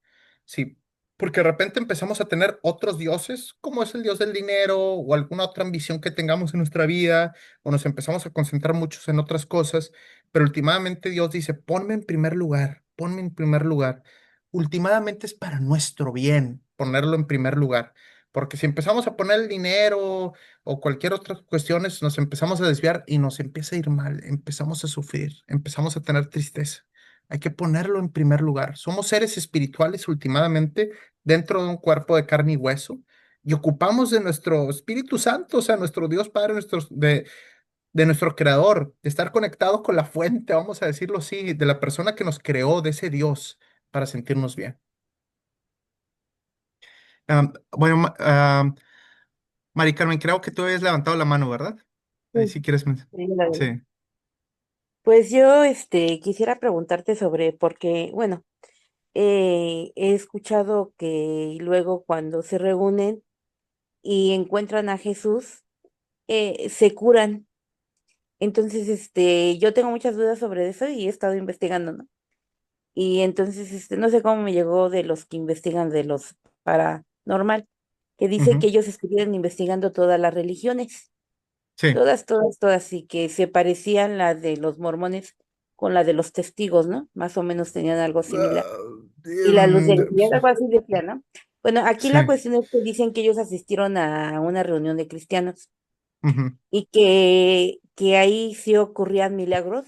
Sí, porque de repente empezamos a tener otros dioses, como es el dios del dinero o alguna otra ambición que tengamos en nuestra vida, o nos empezamos a concentrar muchos en otras cosas, pero últimamente Dios dice, ponme en primer lugar, ponme en primer lugar. Últimamente es para nuestro bien ponerlo en primer lugar. Porque si empezamos a poner el dinero o cualquier otra cuestiones, nos empezamos a desviar y nos empieza a ir mal, empezamos a sufrir, empezamos a tener tristeza. Hay que ponerlo en primer lugar. Somos seres espirituales últimamente dentro de un cuerpo de carne y hueso y ocupamos de nuestro Espíritu Santo, o sea, nuestro Dios Padre, de nuestro Creador, de estar conectados con la fuente, vamos a decirlo así, de la persona que nos creó, de ese Dios, para sentirnos bien. Bueno, Mari Carmen, creo que tú habías levantado la mano, ¿verdad? Ahí Sí, sí quieres. sí, la verdad. Sí. Pues yo, quisiera preguntarte sobre, porque, bueno, he escuchado que luego cuando se reúnen y encuentran a Jesús, se curan. Entonces, yo tengo muchas dudas sobre eso y he estado investigando, ¿no? Y entonces, no sé cómo me llegó de los que investigan de los paranormal, que dice que Ujú. ellos estuvieron investigando todas las religiones. Sí. Todas, todas, todas, y que se parecían la de los mormones con la de los testigos, ¿no? Más o menos tenían algo similar. Y la luz del día, algo así decía, ¿no? Bueno, aquí sí. la cuestión es que dicen que ellos asistieron a una reunión de cristianos Ujú, y que ahí sí ocurrían milagros,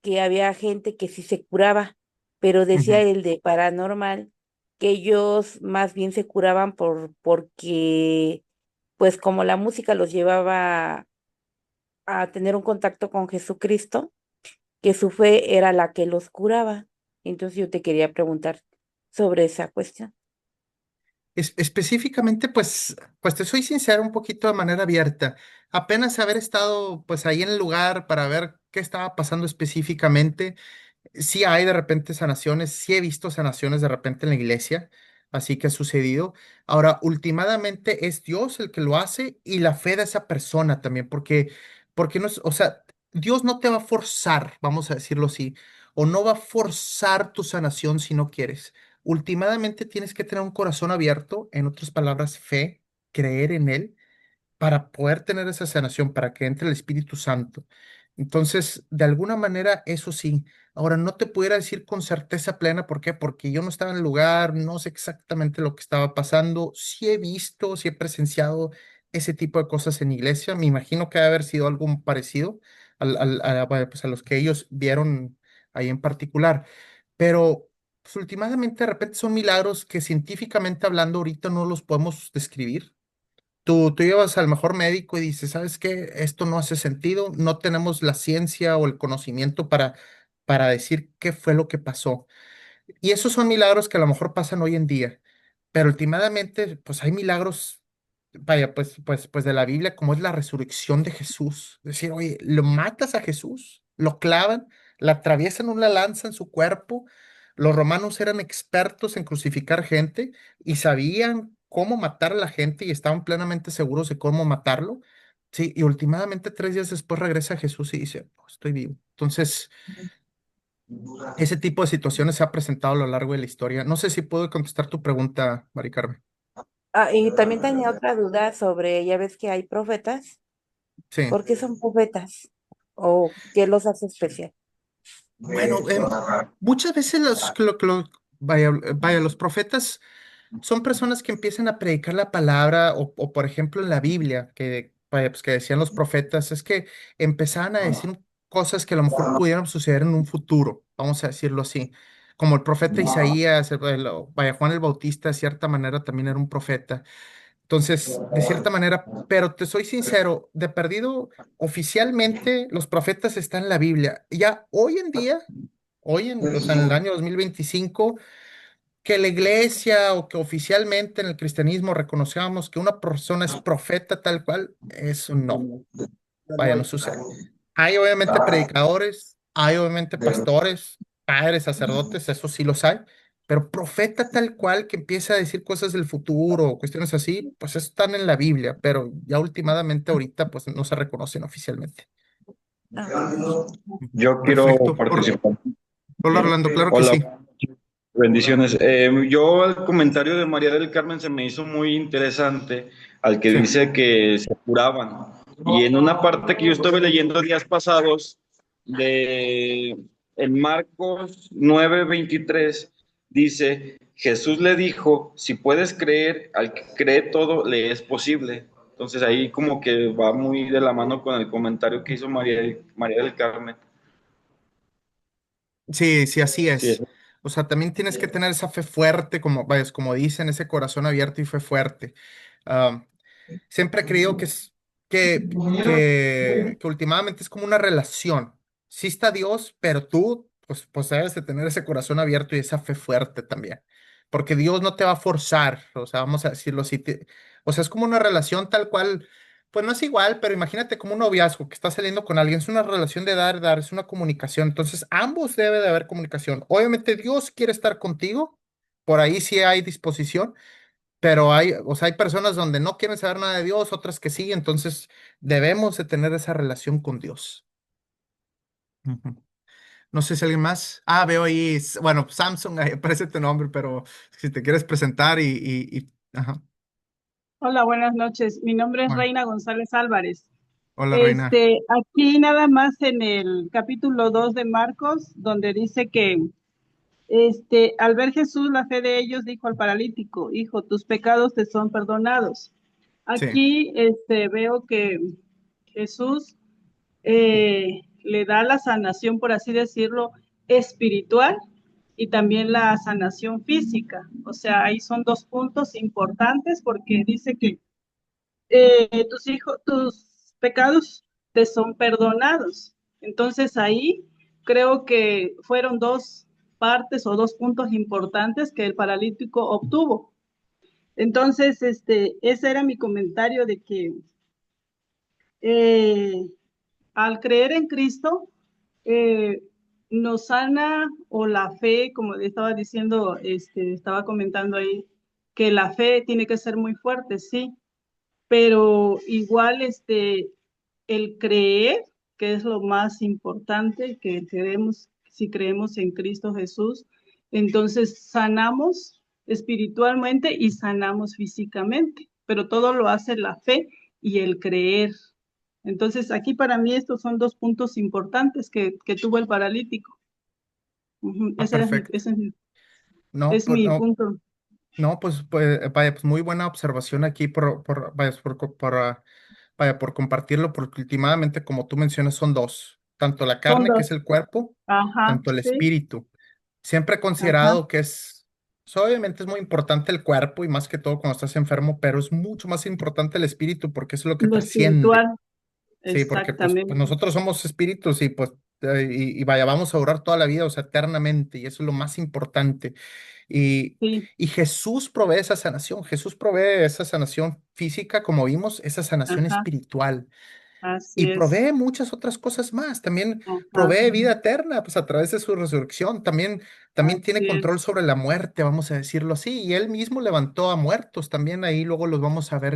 que había gente que sí se curaba, pero decía ujú. el de paranormal que ellos más bien se curaban porque, pues como la música los llevaba a tener un contacto con Jesucristo, que su fe era la que los curaba. Entonces yo te quería preguntar sobre esa cuestión. Específicamente, pues te soy sincero un poquito de manera abierta. Apenas haber estado pues ahí en el lugar para ver qué estaba pasando específicamente. Sí hay de repente sanaciones, sí he visto sanaciones de repente en la iglesia, así que ha sucedido. Ahora, últimamente es Dios el que lo hace y la fe de esa persona también, porque no es, o sea, Dios no te va a forzar, vamos a decirlo así, o no va a forzar tu sanación si no quieres. Últimamente tienes que tener un corazón abierto, en otras palabras, fe, creer en Él para poder tener esa sanación, para que entre el Espíritu Santo. Entonces, de alguna manera, eso sí. Ahora, no te pudiera decir con certeza plena, ¿por qué? Porque yo no estaba en el lugar, no sé exactamente lo que estaba pasando. Sí he visto, sí he presenciado ese tipo de cosas en iglesia. Me imagino que debe haber sido algo parecido bueno, pues a los que ellos vieron ahí en particular. Pero, pues, últimamente, de repente son milagros que científicamente hablando ahorita no los podemos describir. Tú llevas al mejor médico y dices, ¿sabes qué? Esto no hace sentido, no tenemos la ciencia o el conocimiento para decir qué fue lo que pasó. Y esos son milagros que a lo mejor pasan hoy en día, pero últimamente, pues hay milagros, vaya, pues de la Biblia, como es la resurrección de Jesús. Es decir, oye, lo matas a Jesús, lo clavan, le atraviesan una lanza en su cuerpo. Los romanos eran expertos en crucificar gente y sabían cómo matar a la gente y estaban plenamente seguros de cómo matarlo. Sí, y últimamente 3 días después regresa Jesús y dice, "Oh, estoy vivo". Entonces, ese tipo de situaciones se ha presentado a lo largo de la historia. No sé si puedo contestar tu pregunta, Mari Carmen. Ah, y también tenía otra duda sobre, ya ves que hay profetas, Sí. ¿por qué son profetas? ¿O qué los hace especial? Bueno, muchas veces vaya, los profetas son personas que empiezan a predicar la palabra o, por ejemplo en la Biblia que, vaya, pues, que decían los profetas es que empezaban a decir cosas que a lo mejor pudieran suceder en un futuro, vamos a decirlo así, como el profeta Isaías, vaya, Juan el Bautista de cierta manera también era un profeta. Entonces, de cierta manera, pero te soy sincero, de perdido, oficialmente los profetas están en la Biblia. Ya hoy en día, o sea, en el año 2025 que la iglesia o que oficialmente en el cristianismo reconozcamos que una persona es profeta tal cual, eso no, vaya, no sucede. Hay obviamente predicadores, hay obviamente pastores, padres, sacerdotes, eso sí los hay, pero profeta tal cual que empieza a decir cosas del futuro o cuestiones así, pues están en la Biblia, pero ya últimamente ahorita pues no se reconocen oficialmente. Ujú. Yo quiero Perfecto. participar. Hola, Rolando, claro que sí. Hola, bendiciones. Yo el comentario de María del Carmen se me hizo muy interesante al que Sí, dice que se curaban. Y en una parte que yo estuve leyendo días pasados, de, en Marcos 9:23, dice, Jesús le dijo, si puedes creer, al que cree todo, le es posible. Entonces ahí como que va muy de la mano con el comentario que hizo María del Carmen. sí, sí, así Sí, es. O sea, también tienes que tener esa fe fuerte, como, vayas, como dicen, ese corazón abierto y fe fuerte. Ah, siempre he creído que es que últimamente es como una relación. Sí está Dios, pero tú, pues debes de tener ese corazón abierto y esa fe fuerte también. Porque Dios no te va a forzar, o sea, vamos a decirlo así. O sea, es como una relación tal cual, pues no es igual, pero imagínate como un noviazgo que está saliendo con alguien, es una relación de dar, dar, es una comunicación. Entonces, ambos debe de haber comunicación. Obviamente Dios quiere estar contigo, por ahí sí hay disposición, pero hay, o sea, hay personas donde no quieren saber nada de Dios, otras que sí, entonces debemos de tener esa relación con Dios. Ujú. No sé si alguien más. Ah, veo ahí, bueno, Samsung, ahí aparece tu nombre, pero si te quieres presentar ajá, Hola, buenas noches. Mi nombre es bueno, Reina González Álvarez. hola Reina. Aquí nada más en el capítulo 2 de Marcos, donde dice que al ver Jesús la fe de ellos, dijo al paralítico, hijo, tus pecados te son perdonados. Sí, Aquí veo que Jesús le da la sanación, por así decirlo, espiritual y también la sanación física. O sea, ahí son dos puntos importantes porque dice que tus hijos, tus pecados te son perdonados. Entonces ahí creo que fueron dos partes o dos puntos importantes que el paralítico obtuvo. Entonces, ese era mi comentario de que eh, al creer en Cristo, eh, nos sana o la fe, como estaba diciendo, estaba comentando ahí, que la fe tiene que ser muy fuerte, sí, pero igual el creer, que es lo más importante, que creemos, si creemos en Cristo Jesús, entonces sanamos espiritualmente y sanamos físicamente, pero todo lo hace la fe y el creer. Entonces, aquí para mí estos son dos puntos importantes que tuvo el paralítico. ah, perfecto. No, Es pues mi no, punto. no, vaya, pues muy buena observación aquí vaya, vaya, por compartirlo, porque últimamente, como tú mencionas, son dos, tanto la Son carne, que es dos. el cuerpo, Ajá, tanto el sí, espíritu. Siempre he ajá, considerado que pues, obviamente es muy importante el cuerpo y más que todo cuando estás enfermo, pero es mucho más importante el espíritu porque eso es lo que lo trasciende. espiritual, Sí, porque pues exactamente. nosotros somos espíritus y pues y vaya, vamos a durar toda la vida, o sea, eternamente, y eso es lo más importante. Y, Sí, y Jesús provee esa sanación, Jesús provee esa sanación física, como vimos, esa sanación ajá, espiritual. Y así es. provee muchas otras cosas más. También Ajá, provee vida eterna, pues a través de su resurrección. También tiene así control es. sobre la muerte, vamos a decirlo así. Y él mismo levantó a muertos. También ahí luego los vamos a ver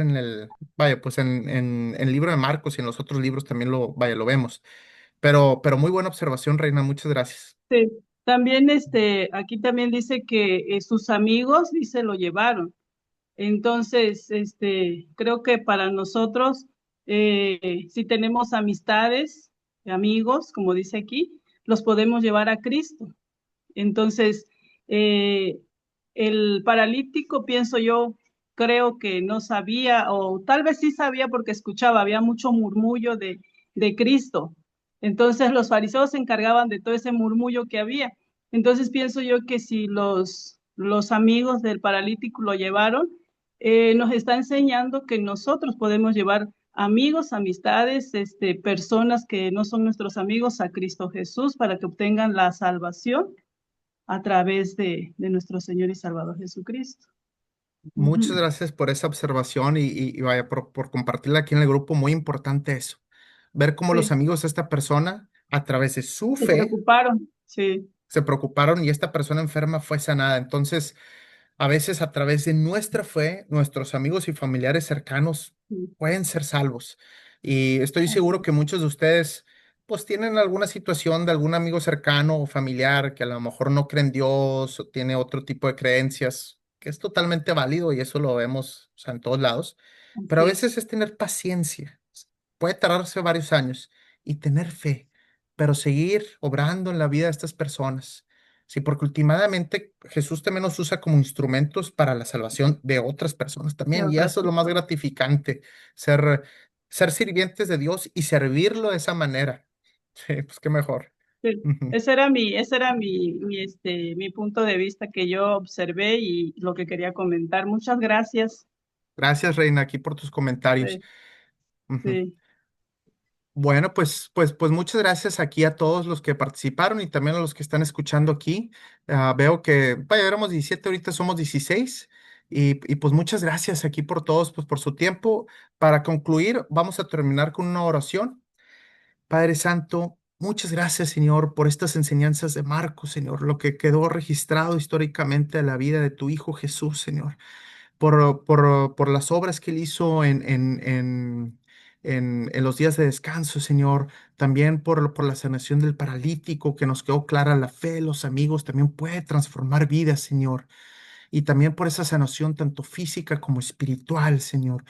vaya, pues en el libro de Marcos y en los otros libros también vaya, lo vemos. Pero muy buena observación, Reina. Muchas gracias. Sí. También aquí también dice que sus amigos, dice, lo llevaron. Entonces, creo que para nosotros, si tenemos amistades, amigos, como dice aquí, los podemos llevar a Cristo. Entonces, eh, el paralítico, pienso yo, creo que no sabía, o tal vez sí sabía porque escuchaba, había mucho murmullo de Cristo. Entonces, los fariseos se encargaban de todo ese murmullo que había. Entonces, pienso yo que si los amigos del paralítico lo llevaron, nos está enseñando que nosotros podemos llevar amigos, amistades, personas que no son nuestros amigos a Cristo Jesús para que obtengan la salvación a través de nuestro Señor y Salvador Jesucristo. Muchas Ujú. gracias por esa observación y vaya, por compartirla aquí en el grupo. Muy importante eso. Ver cómo los Sí, amigos de esta persona, a través de su se fe, preocuparon, sí, se preocuparon y esta persona enferma fue sanada. Entonces, a veces a través de nuestra fe, nuestros amigos y familiares cercanos Sí, pueden ser salvos. Y estoy así seguro que es. muchos de ustedes pues tienen alguna situación de algún amigo cercano o familiar que a lo mejor no cree en Dios o tiene otro tipo de creencias, que es totalmente válido y eso lo vemos, o sea, en todos lados. Pero a Así es. veces es tener paciencia. Puede tardarse varios años y tener fe, pero seguir obrando en la vida de estas personas. Sí, porque últimamente Jesús también nos usa como instrumentos para la salvación de otras personas De también. Y otras eso es lo más personas. gratificante, ser, ser sirvientes de Dios y servirlo de esa manera. Sí, pues qué mejor. Sí, Ujú. ese era mi punto de vista que yo observé y lo que quería comentar. Muchas gracias. Gracias, Reina, aquí por tus comentarios. Sí, Ujú. sí, Bueno, pues muchas gracias aquí a todos los que participaron y también a los que están escuchando aquí. Veo que, vaya, éramos 17, ahorita somos 16. Y pues muchas gracias aquí por todos, pues por su tiempo. Para concluir, vamos a terminar con una oración. Padre Santo, muchas gracias, Señor, por estas enseñanzas de Marcos, Señor, lo que quedó registrado históricamente de la vida de tu Hijo Jesús, Señor por las obras que él hizo en los días de descanso, Señor. También por la sanación del paralítico, que nos quedó clara la fe de los amigos, también puede transformar vidas, Señor. Y también por esa sanación tanto física como espiritual, Señor.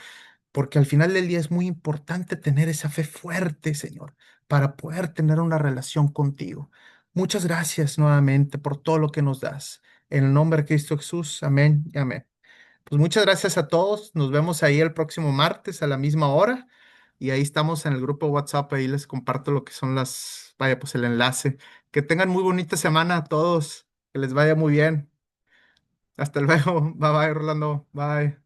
Porque al final del día es muy importante tener esa fe fuerte, Señor, para poder tener una relación contigo. Muchas gracias nuevamente por todo lo que nos das. En el nombre de Cristo Jesús, amén y amén. Pues muchas gracias a todos. Nos vemos ahí el próximo martes a la misma hora. Y ahí estamos en el grupo WhatsApp. Ahí les comparto lo que son vaya, pues el enlace. Que tengan muy bonita semana a todos. Que les vaya muy bien. Hasta luego. Bye bye, Rolando. Bye.